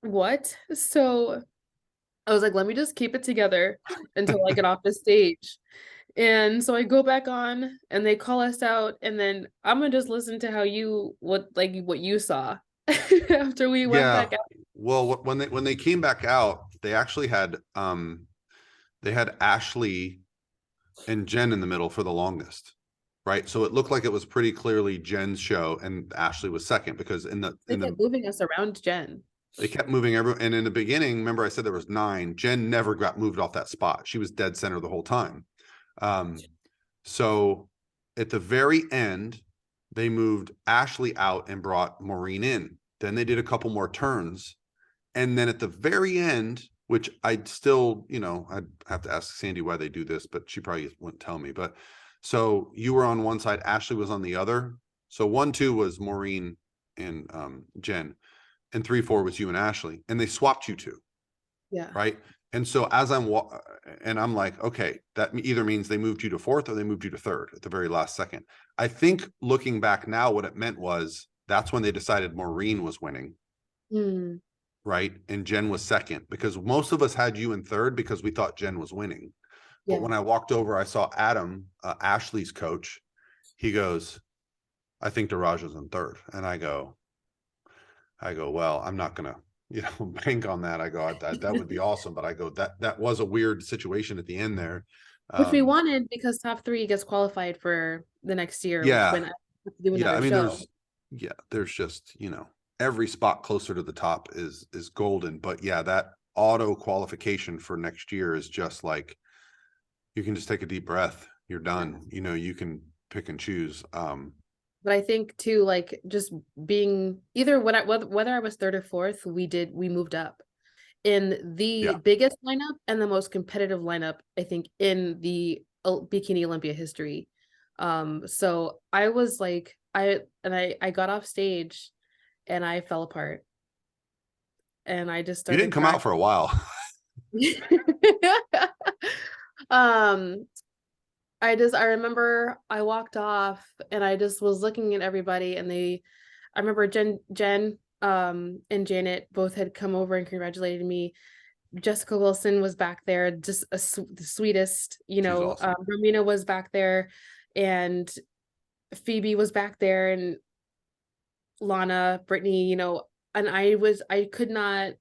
what? So I was like, let me just keep it together until I get off the stage. And so I go back on and they call us out, and then I'm gonna just listen to what you saw after we went
Yeah.
back out.
Well, when they came back out, they had Ashley and Jen in the middle for the longest, right? So it looked like it was pretty clearly Jen's show, and Ashley was second because in the
They
in the
kept moving us around Jen.
they kept moving everyone. And in the beginning, remember I said there was 9. Jen never got moved off that spot. She was dead center the whole time. So at the very end, they moved Ashley out and brought Maureen in. Then they did a couple more turns. And then at the very end, which I'd still, I'd have to ask Sandy why they do this, but she probably wouldn't tell me. But so you were on one side, Ashley was on the other. So 1-2 was Maureen and Jen, and 3-4 was you and Ashley, and they swapped you two,
Yeah.
right? And so as I'm like, okay, that either means they moved you to fourth or they moved you to third at the very last second. I think looking back now, what it meant was that's when they decided Maureen was winning,
Mm,
right? And Jen was second, because most of us had you in third because we thought Jen was winning. But
yeah.
when I walked over, I saw Adam, Ashley's coach. He goes, I think Daraja's in third. And I go, well, I'm not gonna, bank on that. I go, that would be awesome. But I go, that was a weird situation at the end there.
Which we wanted, because top three gets qualified for the next year
Yeah.
when I have to do
Yeah.
another
I mean,
show.
there's just, every spot closer to the top is golden. But yeah, that auto qualification for next year is just like, you can just take a deep breath. You're done. You can pick and choose.
But I think too, like, just being either whether I was third or fourth, we moved up in the
Yeah.
biggest lineup and the most competitive lineup, I think, in the Bikini Olympia history. So I was like, I got off stage and I fell apart and I just
You didn't
started
come
crying.
out for a while.
um I remember I walked off and I just was looking at everybody, and I remember Jen and Janet both had come over and congratulated me. Jessica Wilson was back there, just the sweetest,
She's awesome.
Romina was back there, and Phoebe was back there, and Lana, Brittany, and I could not,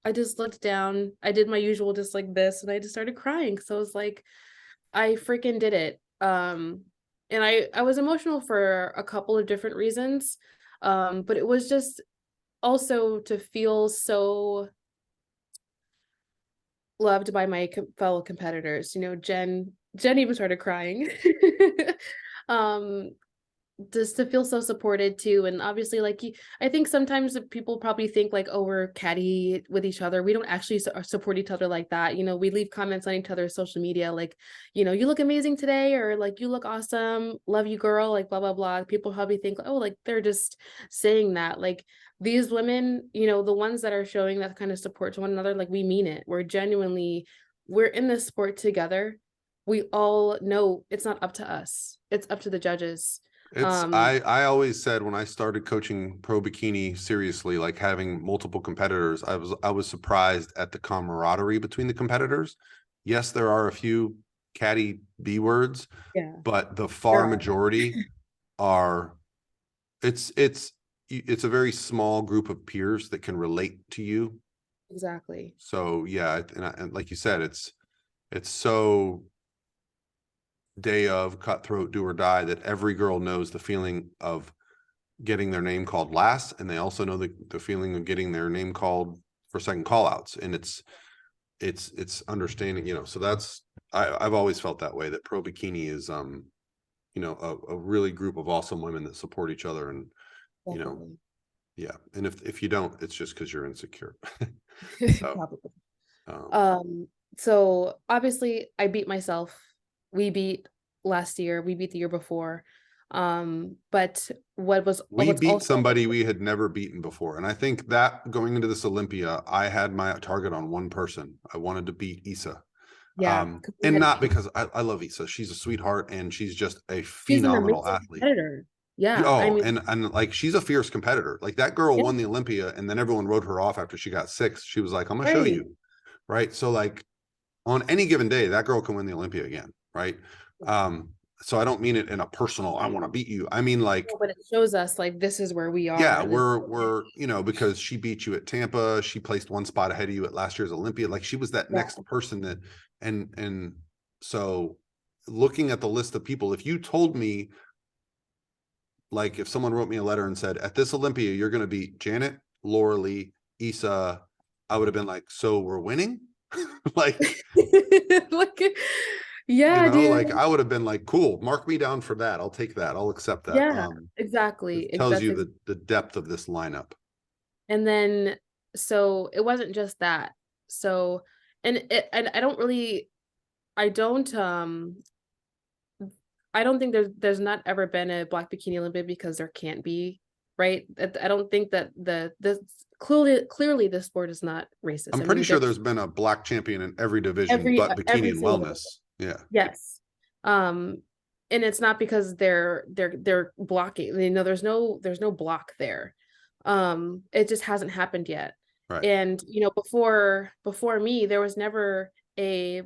I just looked down, I did my usual just like this, and I just started crying. So I was like, I freaking did it. And I was emotional for a couple of different reasons. But it was just also to feel so loved by my fellow competitors. Jen even started crying. um just to feel so supported too. And obviously, like, I think sometimes people probably think like, oh, we're catty with each other. We don't actually support each other like that. We leave comments on each other's social media like, you look amazing today, or like, you look awesome, love you, girl, like, blah blah blah. People probably think, oh, like, they're just saying that. Like, these women, the ones that are showing that kind of support to one another, like, we mean it. We're in this sport together. We all know it's not up to us, it's up to the judges.
It's I always said when I started coaching pro bikini seriously, like having multiple competitors, I was surprised at the camaraderie between the competitors. Yes, there are a few catty B words,
Yeah,
but the
there
far
are.
majority are it's a very small group of peers that can relate to you.
Exactly.
So yeah, and like you said, it's so day of cutthroat do or die that every girl knows the feeling of getting their name called last, and they also know the feeling of getting their name called for second call outs. And it's understanding, so that's I've always felt that way, that pro bikini is a really group of awesome women that support each other. And
Definitely.
yeah, and if you don't, it's just because you're insecure. So
Probably.
um
So obviously I beat myself. We beat last year, we beat the year before. But
we
what's
beat
also
somebody we had never beaten before. And I think that going into this Olympia, I had my target on one person. I wanted to beat Issa.
yeah, 'cause we
And
had
not because I love Issa. She's a sweetheart and she's just a
she's an
phenomenal
amazing
athlete.
competitor. Yeah, I
Oh,
mean,
and like she's a fierce competitor. Like that girl
yeah,
won the Olympia, and then everyone wrote her off after she got six. She was like, I'm gonna show
right.
you. Right. So like on any given day, that girl can win the Olympia again. Right. Um, so I don't mean it in a personal, I want to beat you. I mean, like,
No, but it shows us like this is where we
yeah,
are.
we're because she beat you at Tampa, she placed one spot ahead of you at last year's Olympia. Like she was that
Yeah.
next person that, and so looking at the list of people, if you told me, like if someone wrote me a letter and said, at this Olympia, you're going to beat Janet, Laura Lee, Issa, I would have been like, so we're winning? Like,
Like,
You
Yeah,
know,
dude.
like I would have been like, cool, mark me down for that. I'll take that. I'll accept that.
Yeah, exactly.
It tells
That's
you the depth of this lineup.
and then so it wasn't just that. So and I don't really I don't I don't think there's not ever been a Black Bikini Olympiad because there can't be, right? I don't think that this clearly this sport is not racist.
I'm
I
pretty
mean,
sure
there's
there's been a black champion in every division, but bikini
every
and
single one.
wellness. Yeah.
Yes. Um, and it's not because they're blocking, there's no block there. It just hasn't happened yet.
Right.
And before me, there was never a,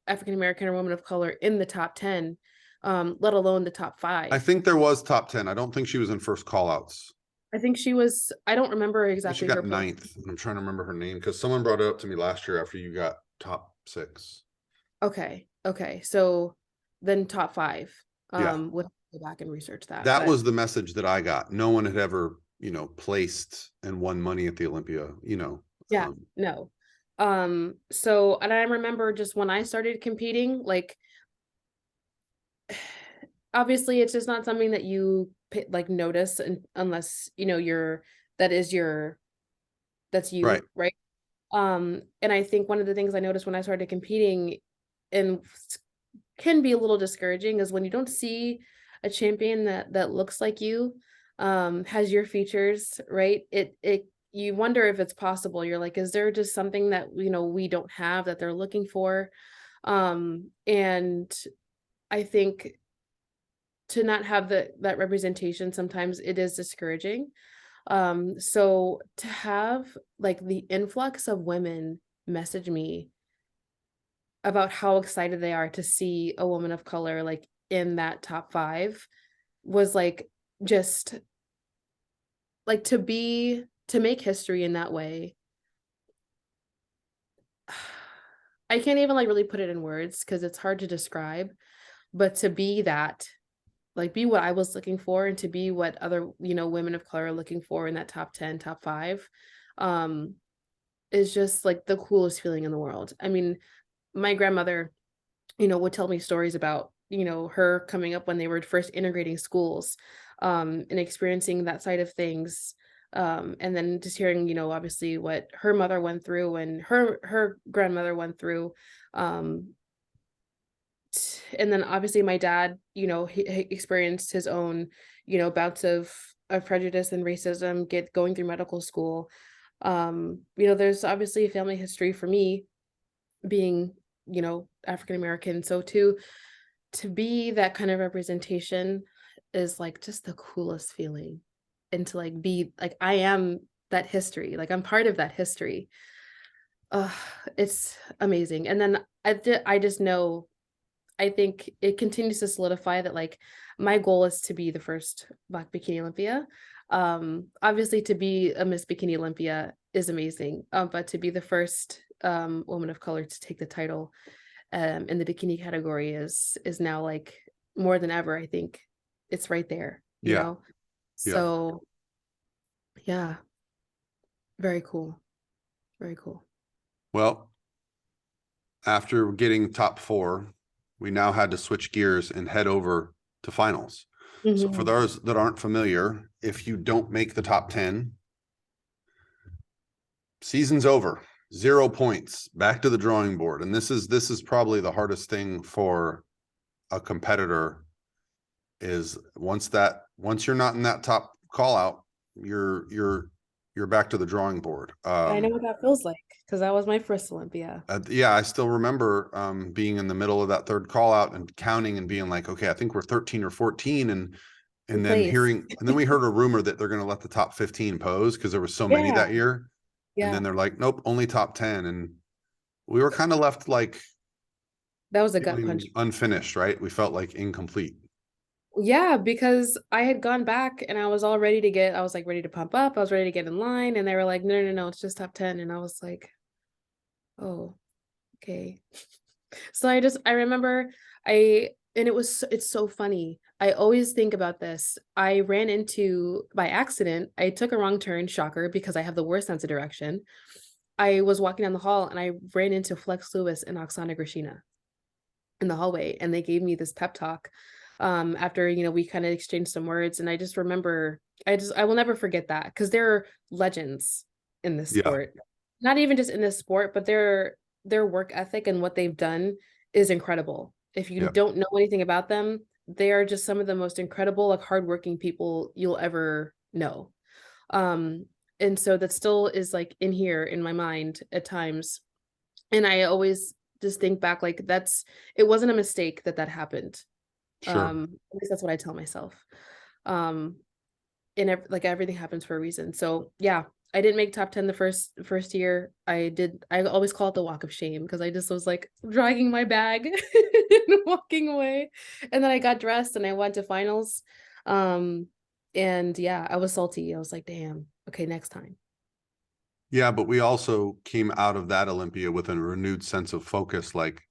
African American or woman of color in the top 10, let alone the top
I
5.
think there was top 10. I don't think she was in first call outs.
I think I don't remember
I think she
exactly her
got
place.
ninth. And I'm trying to remember her name because someone brought it up to me last year after you got top 6.
Okay. Okay. So then top 5.
Yeah.
Would have to go back and research that.
That
But
was the message that I got. No one had ever, placed and won money at the Olympia,
yeah, no. So and I remember just when I started competing, like obviously it's just not something that you like notice unless that is your that's
right.
you, right? And I think one of the things I noticed when I started competing and can be a little discouraging is when you don't see a champion that looks like you, has your features, right? It you wonder if it's possible. You're like, is there just something that we don't have that they're looking for? And I think to not have that representation, sometimes it is discouraging. So to have like the influx of women message me about how excited they are to see a woman of color like in that top 5 was like just like to make history in that way. I can't even like really put it in words because it's hard to describe, but to be that, like be what I was looking for and to be what other, women of color are looking for in that top 10, top 5, um, is just like the coolest feeling in the world. I mean, my grandmother, would tell me stories about, her coming up when they were first integrating schools, and experiencing that side of things. And then just hearing, obviously what her mother went through and her grandmother went through. Um, and then obviously my dad, he experienced his own, bouts of prejudice and racism going through medical school. There's obviously a family history for me being, African American. So to be that kind of representation is like just the coolest feeling. And to like be like I am that history, like I'm part of that history. uh it's amazing. And then I just know, I think it continues to solidify that like my goal is to be the first Black Bikini Olympia. Obviously to be a Miss Bikini Olympia is amazing, but to be the first woman of color to take the title in the bikini category is now like more than ever. I think it's right there,
Yeah. Yeah.
so yeah, very cool, very cool.
Well, after getting top 4, we now had to switch gears and head over to finals. So for
Mhm.
those that aren't familiar, if you don't make the top 10, season's over. 0 points, back to the drawing board. And this is probably the hardest thing for a competitor is once you're not in that top call out, you're back to the drawing board.
I know what that feels like because that was my first Olympia.
Yeah, I still remember being in the middle of that third call out and counting and being like, okay, I think we're 13 or 14,
In
and then
place.
we heard a rumor that they're going to let the top 15 pose because there were so many
Yeah,
that year, and
yeah,
then they're like, nope, only top 10, and we were kind of left like
that was a gut
feeling
punch.
unfinished, right? We felt like incomplete.
Yeah, because I had gone back and I was all ready to I was like ready to pump up. I was ready to get in line. And they were like, no, no, no, it's just top 10. And I was like, oh, okay. So I remember and it's so funny. I always think about this. I ran into, by accident, I took a wrong turn, shocker, because I have the worst sense of direction. I was walking down the hall and I ran into Flex Lewis and Oksana Grishina. in the hallway, and they gave me this pep talk after, you know, we kind of exchanged some words. And I just remember, I will never forget that, because they're legends in this
Yeah.
sport. Not even just in this sport, but their work ethic and what they've done is incredible. If you
Yeah.
don't know anything about them, they are just some of the most incredible, like, hardworking people you'll ever know. Um, and so that still is like in here in my mind at times. And I always just think back, like, it wasn't a mistake that that happened.
Sure.
At least that's what I tell myself. Um, like, everything happens for a reason. So yeah, I didn't make top 10 the first year. I always call it the walk of shame, because I just was like dragging my bag and walking away. And then I got dressed and I went to finals. Um, and yeah, I was salty. I was like, damn, okay, next time.
Yeah, but we also came out of that Olympia with a renewed sense of focus, like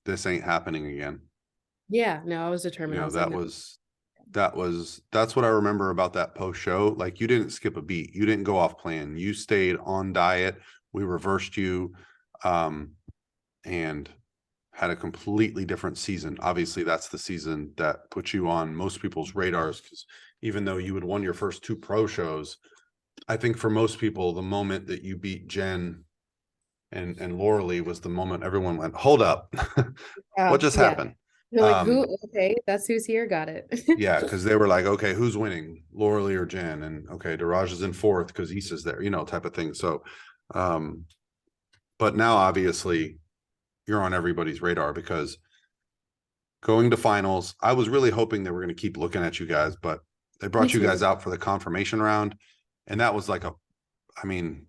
this ain't happening again.
Yeah, no, I was
You
determined. I
know,
was like,
that's what I remember about that post show. Like, you didn't skip a beat. You didn't go off plan. You stayed on diet. We reversed you, and had a completely different season. Obviously, that's the season that put you on most people's radars, because even though you had won your first 2 pro shows, I think for most people, the moment that you beat Jen and Laura Lee was the moment everyone went, hold up.
yeah,
What just
yeah.
happened?
You're like, who? Okay, that's who's here. Got it.
Yeah, because they were like, okay, who's winning, Laura Lee or Jen? And okay, Daraja's in 4th because Issa's there, type of thing. So, um, but now obviously you're on everybody's radar, because going to finals, I was really hoping they were going to keep looking at you guys, but they
Me
brought you guys
too.
out for the confirmation round. And that was like I mean,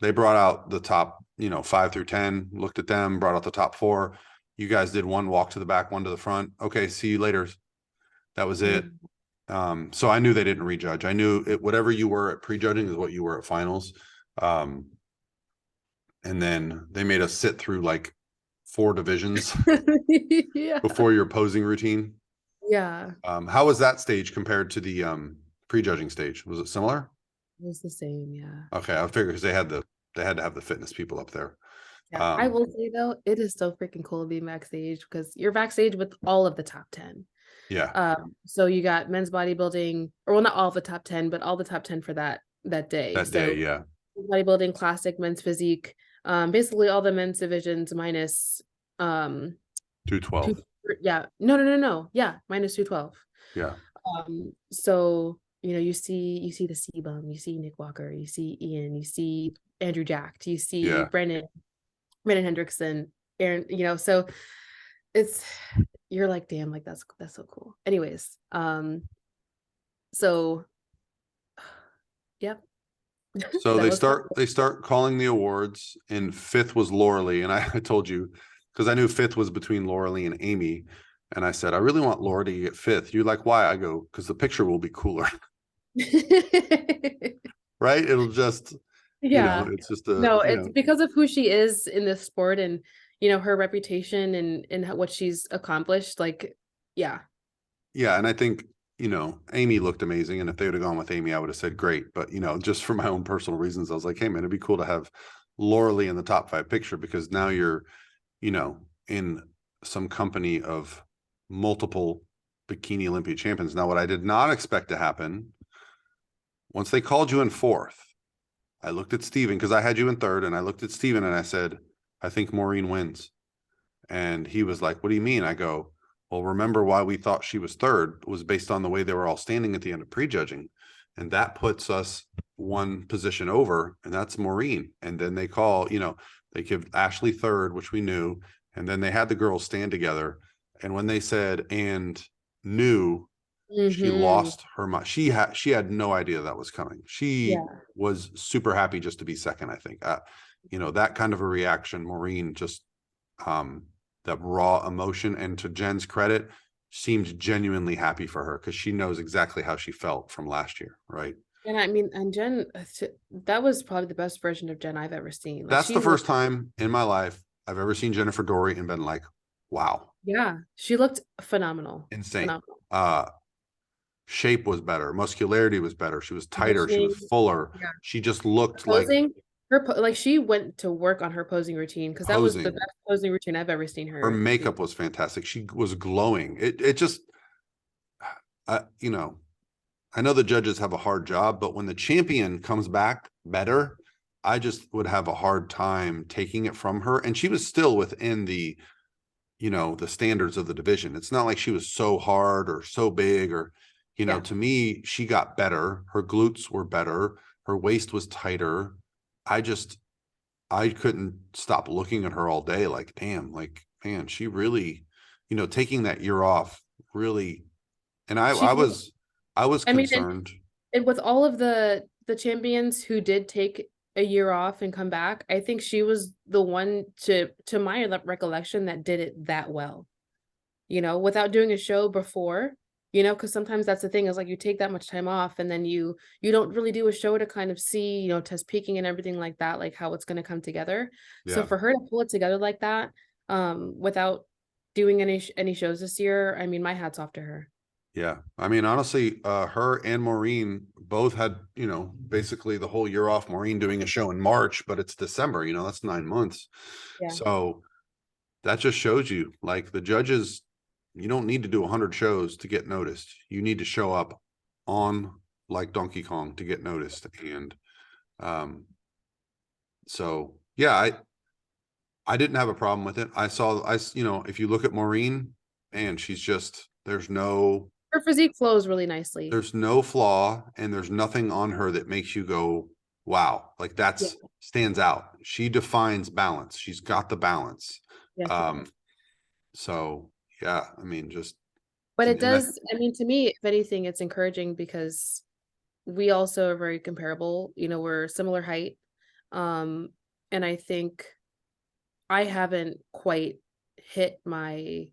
they brought out the top, 5 through 10, looked at them, brought out the top 4. You guys did one walk to the back, one to the front. Okay, see you later. That was it.
Mhm.
So I knew they didn't rejudge. I knew whatever you were at prejudging is what you were at finals. Um, and then they made us sit through like 4 divisions
Yeah.
before your posing routine.
Yeah.
How was that stage compared to the prejudging stage? Was it similar?
It was the same. Yeah.
Okay, I figured, because they had to have the fitness people up there.
Yeah. I will say though, it is so freaking cool to be backstage, because you're backstage with all of the top 10.
Yeah,
So you got men's bodybuilding, or well, not all of the top 10, but all the top 10 for that day.
that day.
So
Yeah,
bodybuilding, classic, men's physique, basically all the men's divisions minus um 2,
212.
yeah, no. Yeah, minus 212.
Yeah,
So you see the C bum, you see Nick Walker, you see Ian, you see Andrew Jacked, you see
yeah.
Brandon Hendrickson, Aaron, so it's you're like, damn, like that's so cool. Anyways, so yep.
So
That
they
was fun.
start calling the awards, and 5th was Laura Lee, and I told you, because I knew 5th was between Laura Lee and Amy, and I said I really want Laura to get 5th. You're like, why? I go, because the picture will be cooler, right? It'll just,
Yeah.
it's just a,
No, it's because of who she is in this sport, and her reputation, and what she's accomplished. Like, yeah.
yeah. And I think, Amy looked amazing, and if they would have gone with Amy, I would have said great. But just for my own personal reasons, I was like, hey man, it'd be cool to have Laura Lee in the top 5 picture, because now you're, in some company of multiple Bikini Olympia champions. Now, what I did not expect to happen, once they called you in 4th, I looked at Steven, because I had you in 3rd, and I looked at Steven and I said, I think Maureen wins. And he was like, what do you mean? I go, well, remember why we thought she was 3rd was based on the way they were all standing at the end of prejudging. And that puts us one position over, and that's Maureen. And then they call, they give Ashley 3rd, which we knew. And then they had the girls stand together. And when they said, and knew, she
Mm-hmm.
lost her mind. She had no idea that was coming. She
Yeah.
was super happy just to be second, I think. That kind of a reaction, Maureen, just that raw emotion, and to Jen's credit, seemed genuinely happy for her, because she knows exactly how she felt from last year, right?
And I mean, and Jen, that was probably the best version of Jen I've ever seen. Like,
That's the
she looked,
first time in my life I've ever seen Jennifer Dory and been like, wow,
yeah, she looked phenomenal.
insane.
Phenomenal.
Shape was better, muscularity was better, she was tighter, she was
Conditioning,
fuller,
yeah.
she just looked like,
Posing. like she went to work on her posing routine because that was the
Posing.
best posing routine I've ever seen
Her
her do.
makeup was fantastic. She was glowing. It just, you know, I know the judges have a hard job, but when the champion comes back better, I just would have a hard time taking it from her. And she was still within the, the standards of the division. It's not like she was so hard or so big or,
Yeah.
to me, she got better. Her glutes were better. Her waist was tighter. I couldn't stop looking at her all day. Like, damn, like, man, she really, taking that year off really, and
She did.
I was
I mean,
concerned.
and with all of the champions who did take a year off and come back, I think she was the one to my recollection that did it that well. Without doing a show before, because sometimes that's the thing is like you take that much time off and then you don't really do a show to kind of see, test peaking and everything like that, like how it's going to come together. So
Yeah.
for her to pull it together like that, without doing any shows this year, I mean, my hat's off to her.
Yeah. I mean, honestly, her and Maureen both had, basically the whole year off. Maureen doing a show in March, but it's December, that's 9 months.
Yeah.
So that just shows you like the judges, you don't need to do 100 shows to get noticed. You need to show up on like Donkey Kong to get noticed. And um, so, yeah, I didn't have a problem with it. If you look at Maureen, and she's just,
Her physique flows really nicely.
there's no flaw and there's nothing on her that makes you go, wow, like
Yeah.
that's stands out. She defines balance. She's got the balance.
Yeah, she
Um,
does.
so yeah, I mean, just,
But it
and that,
does, I mean, to me, if anything, it's encouraging because we also are very comparable. We're similar height. Um, and I think I haven't quite hit my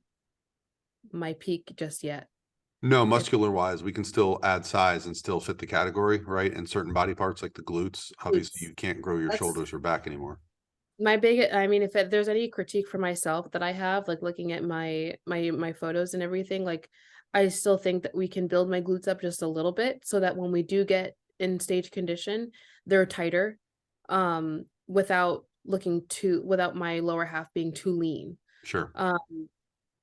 peak just yet.
no,
If
muscular wise, we can still add size and still fit the category, right? And certain body parts like the glutes, obviously
it's
you can't grow your
that's
shoulders or back anymore.
my big I mean, if there's any critique for myself that I have, like looking at my photos and everything, like I still think that we can build my glutes up just a little bit so that when we do get in stage condition, they're tighter, without my lower half being too lean.
Sure.
Um,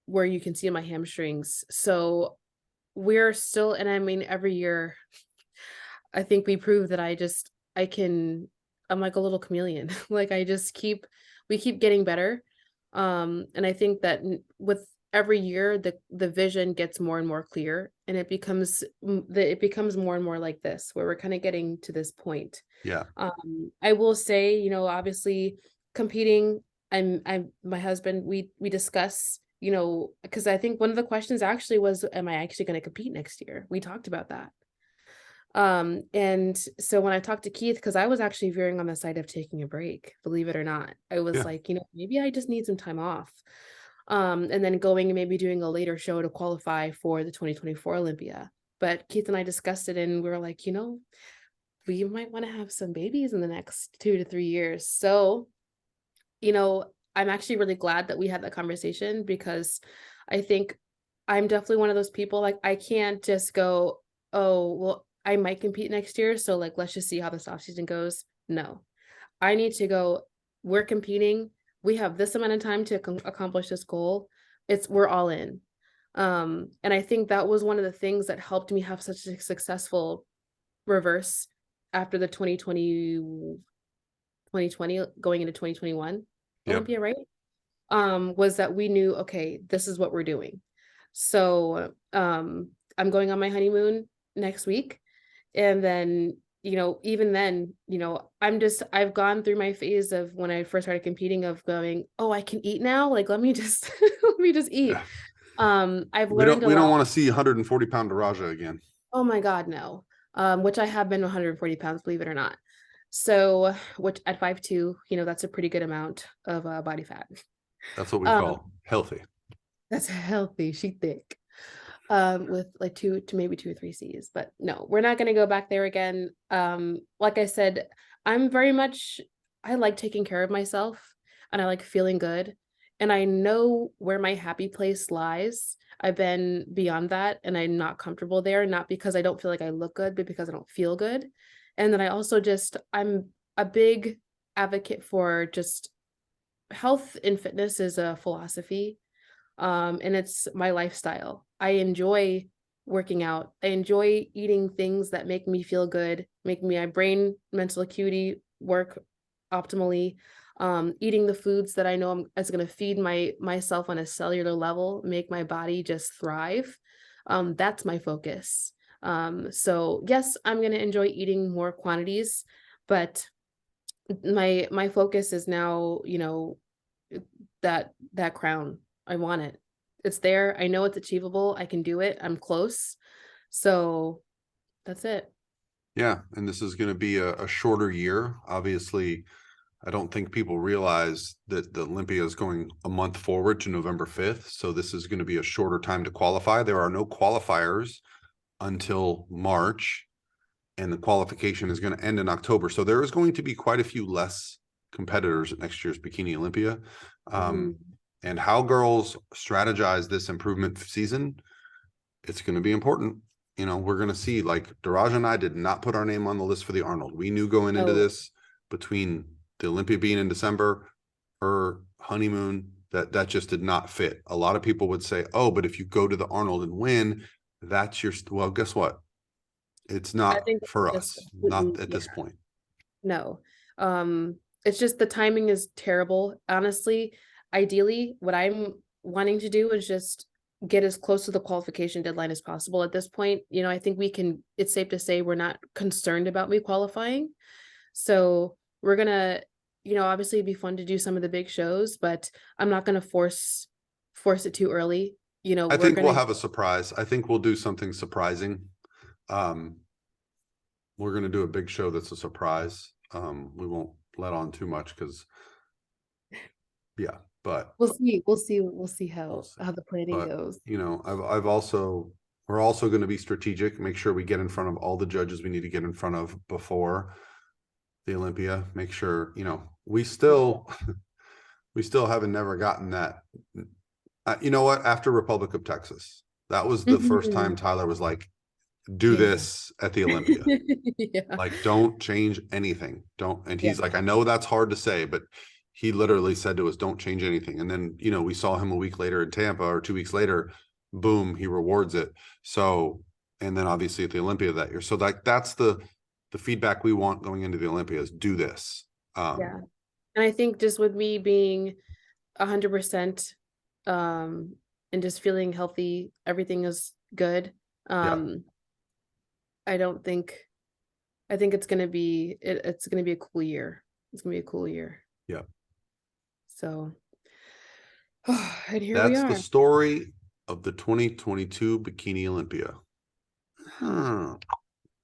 where you can see my hamstrings. So we're still, and I mean, every year, I think we prove that I'm like a little chameleon. Like we keep getting better. And I think that with every year, the vision gets more and more clear and it becomes more and more like this, where we're kind of getting to this point.
Yeah.
I will say, obviously competing, my husband, we discuss, because I think one of the questions actually was, am I actually going to compete next year? We talked about that. And so when I talked to Keith, because I was actually veering on the side of taking a break, believe it or not, I was
Yeah.
like, maybe I just need some time off. And then going and maybe doing a later show to qualify for the 2024 Olympia. But Keith and I discussed it and we were like, we might want to have some babies in the next 2 to 3 years. So, I'm actually really glad that we had that conversation because I think I'm definitely one of those people, like, I can't just go, oh, well, I might compete next year. So, like, let's just see how this off season goes. No, I need to go, we're competing. We have this amount of time to accomplish this goal. We're all in. And I think that was one of the things that helped me have such a successful reverse after the 2020 going into 2021
Yep.
Olympia, right? Was that we knew, okay, this is what we're doing. So, I'm going on my honeymoon next week. And then, even then, I've gone through my phase of when I first started competing of going, oh, I can eat now. Like, let me just, let me just eat.
Yeah.
I've
We
learned
don't
a
we don't
lot.
want to see 140-pound Daraja again.
Oh my God, no. Which I have been 140 pounds, believe it or not. So, which at 5'2", that's a pretty good amount of body fat.
That's what we
Um,
call healthy.
that's healthy. She thick. With like two to maybe 2 or 3 C's, but no, we're not gonna go back there again. Like I said, I'm very much I like taking care of myself and I like feeling good. And I know where my happy place lies. I've been beyond that and I'm not comfortable there, not because I don't feel like I look good, but because I don't feel good. And then I also I'm a big advocate for just health and fitness is a philosophy, and it's my lifestyle. I enjoy working out. I enjoy eating things that make me feel good, make my brain mental acuity work optimally. Eating the foods that I know is going to feed myself on a cellular level, make my body just thrive. That's my focus. So yes, I'm going to enjoy eating more quantities, but my focus is now, that crown. I want it. It's there. I know it's achievable. I can do it. I'm close. So that's it.
Yeah, and this is going to be a shorter year. Obviously, I don't think people realize that the Olympia is going a month forward to November 5th. So this is going to be a shorter time to qualify. There are no qualifiers until March, and the qualification is going to end in October. So there is going to be quite a few less competitors at next year's Bikini Olympia. And how girls strategize this improvement season, it's going to be important. We're going to see, like, Daraja and I did not put our name on the list for the Arnold. We knew going into this, between the Olympia being in December, her honeymoon, that just did not fit. A lot of people would say, oh, but if you go to the Arnold and win, that's your, well, guess what? It's
I
not
think
for
it's
us,
just
not at
yeah,
this point.
no. It's just the timing is terrible. Honestly, ideally, what I'm wanting to do is just get as close to the qualification deadline as possible. At this point, I think it's safe to say we're not concerned about me qualifying. So we're gonna, obviously it'd be fun to do some of the big shows, but I'm not gonna force it too early.
I
We're
think we'll
gonna
have a surprise. I think we'll do something surprising. We're going to do a big show that's a surprise. We won't let on too much because, yeah, but
we'll see
we'll
how
see.
the planning
But
goes.
we're also going to be strategic, make sure we get in front of all the judges we need to get in front of before the Olympia. Make sure, we still haven't never gotten that. You know what? After Republic of Texas, that was the first time
Mhm.
Tyler was like, do
Yeah.
this at the Olympia.
Yeah.
Like, don't change anything. Don't. And
Yeah.
he's like, I know that's hard to say, but he literally said to us, don't change anything. And then, we saw him a week later in Tampa, or 2 weeks later, boom, he rewards it. So, and then obviously at the Olympia that year. So that's the feedback we want going into the Olympia is do this.
Yeah. And I think just with me being 100%, and just feeling healthy, everything is good.
Yeah.
I don't think I think it's gonna be a cool year. It's gonna be a cool year.
Yeah.
So and here we
That's the
are.
story of the 2022 Bikini Olympia.
We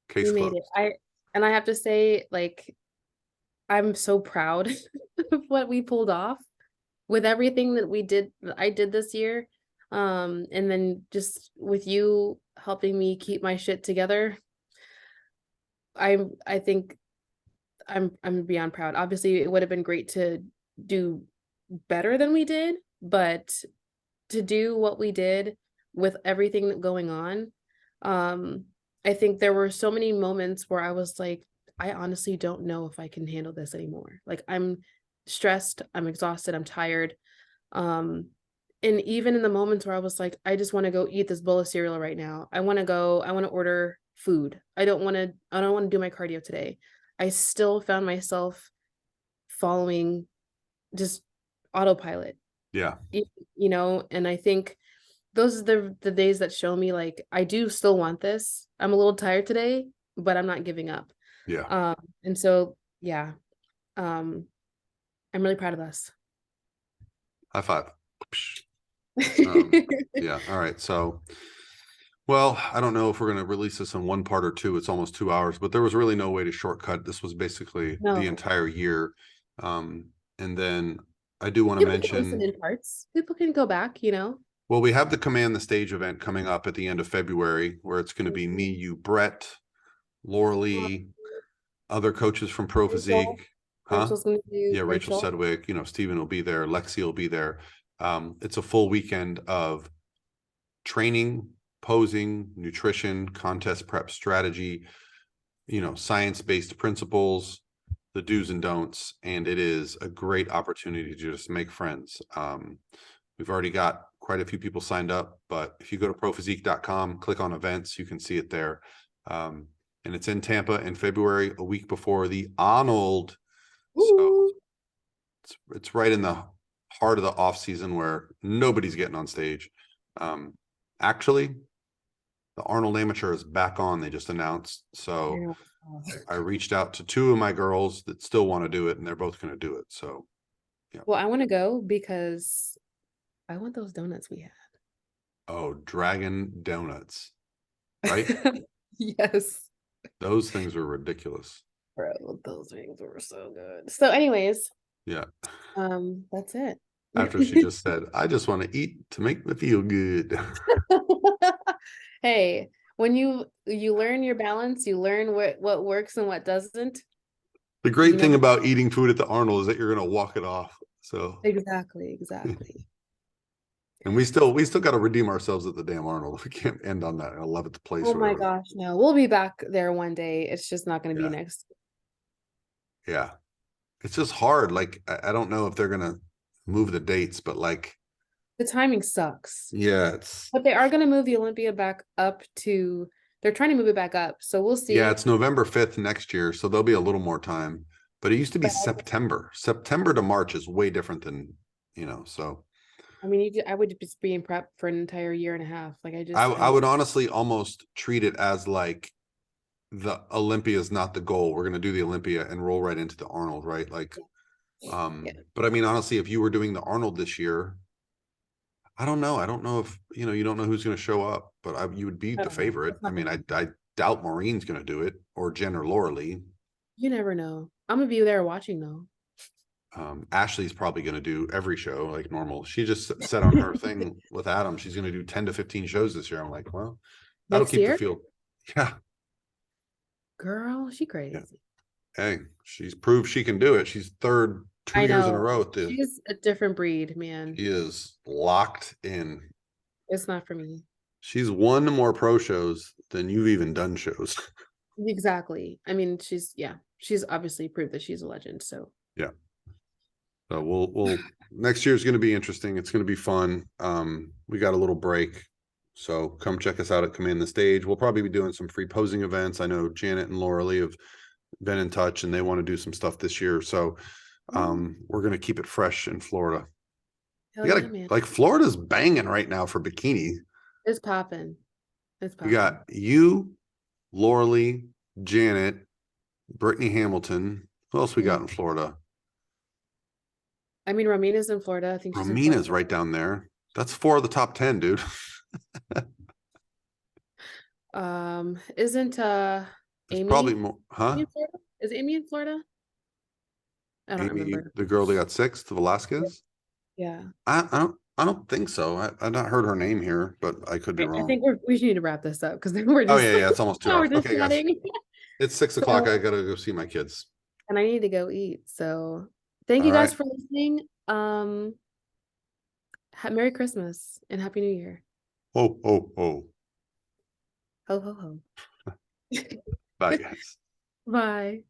Case
made
closed.
it. I have to say, like, I'm so proud of what we pulled off with everything that I did this year. And then just with you helping me keep my shit together, I think I'm beyond proud. Obviously, it would have been great to do better than we did, but to do what we did with everything going on, um, I think there were so many moments where I was like, I honestly don't know if I can handle this anymore. Like, I'm stressed, I'm exhausted, I'm tired. Um, and even in the moments where I was like, I just want to go eat this bowl of cereal right now. I want to order food. I don't want to do my cardio today. I still found myself following just autopilot,
Yeah.
and I think those are the days that show me, like, I do still want this. I'm a little tired today, but I'm not giving up.
Yeah.
And so yeah, um, I'm really proud of us.
High five. Yeah. All right. So, well, I don't know if we're going to release this in one part or two. It's almost 2 hours, but there was really no way to shortcut. This was basically the
No,
entire year. And then I do want to
people can listen
mention,
in parts. People can go back.
well, we have the Command the Stage event coming up at the end of February, where it's going to be me,
Mhm.
you, Brett, Laura Lee, other coaches from Pro
Rachel,
Physique. Huh?
Rachel's gonna do
Yeah, Rachel
Rachel.
Sedgwick, Steven will be there, Lexi will be there. It's a full weekend of training, posing, nutrition, contest prep strategy, science-based principles, the do's and don'ts, and it is a great opportunity to just make friends. We've already got quite a few people signed up, but if you go to prophysique.com, click on events, you can see it there. And it's in Tampa in February, a week before the Arnold. So it's right in the heart of the off season where nobody's getting on stage. Actually, the Arnold Amateur is back on. They just announced. So I reached out to 2 of my girls that still want to do it, and they're both going to do it. So, yeah.
Well, I want to go because I want those donuts we had.
Oh, Dragon Donuts, right?
Yes.
Those things were ridiculous.
Bro, those things were so good. So anyways,
Yeah.
that's it.
After she just said, I just want to eat to make me feel good.
Hey, when you learn your balance, you learn what works and what doesn't.
The great thing about eating food at the Arnold is that you're going to walk it off. So
exactly.
And we still got to redeem ourselves at the damn Arnold. We can't end on that 11th place.
Oh my gosh, no. We'll be back there one day. It's just not going to be next.
Yeah. It's just hard. Like, I don't know if they're going to move the dates, but like
the timing sucks.
Yeah.
But they are going to move the Olympia back up to, they're trying to move it back up. So we'll see.
Yeah, it's November 5th next year. So there'll be a little more time, but it used to be September. September to March is way different than, so.
I mean, I would just be in prep for an entire year and a half. Like
I would honestly almost treat it as like the Olympia is not the goal. We're going to do the Olympia and roll right into the Arnold, right? Like, but I mean, honestly, if you were doing the Arnold this year, I don't know. I don't know if, you don't know who's going to show up, but you would be the favorite. I mean, I doubt Maureen's going to do it, or Jen or Laura Lee.
You never know. I'm going to be there watching though.
Ashley's probably going to do every show like normal. She just said on her thing with Adam, she's going to do 10 to 15 shows this year. I'm like, well, that'll keep the field. Yeah.
Girl, she crazy.
Yeah. Hey, she's proved she can do it. She's third 2 years in a row.
She's a different breed, man.
She is locked in.
It's not for me.
She's won more pro shows than you've even done shows.
Exactly. I mean, she's obviously proved that she's a legend. So
yeah. So we'll next year is going to be interesting. It's going to be fun. We got a little break, so come check us out at Command the Stage. We'll probably be doing some free posing events. I know Janet and Laura Lee have been in touch and they want to do some stuff this year. So we're going to keep it fresh in Florida. Like Florida's banging right now for bikini.
It's popping.
We got you, Laura Lee, Janet, Brittany Hamilton. Who else we got in Florida?
I mean, Romina's in Florida. I think
Romina's right down there. That's 4 of the top 10, dude.
Isn't Amy
probably more, huh?
Is Amy in Florida? I don't remember.
The girl that got 6th, Velasquez?
Yeah.
I don't think so. I've not heard her name here, but I could be wrong.
I think we need to wrap this up because we're just
yeah, it's almost 2 hours. Okay, guys. It's 6 o'clock. I gotta go see my kids.
And I need to go eat. So thank you guys for listening. Merry Christmas and Happy New Year.
Ho, ho, ho.
Ho, ho, ho.
Bye, guys.
Bye.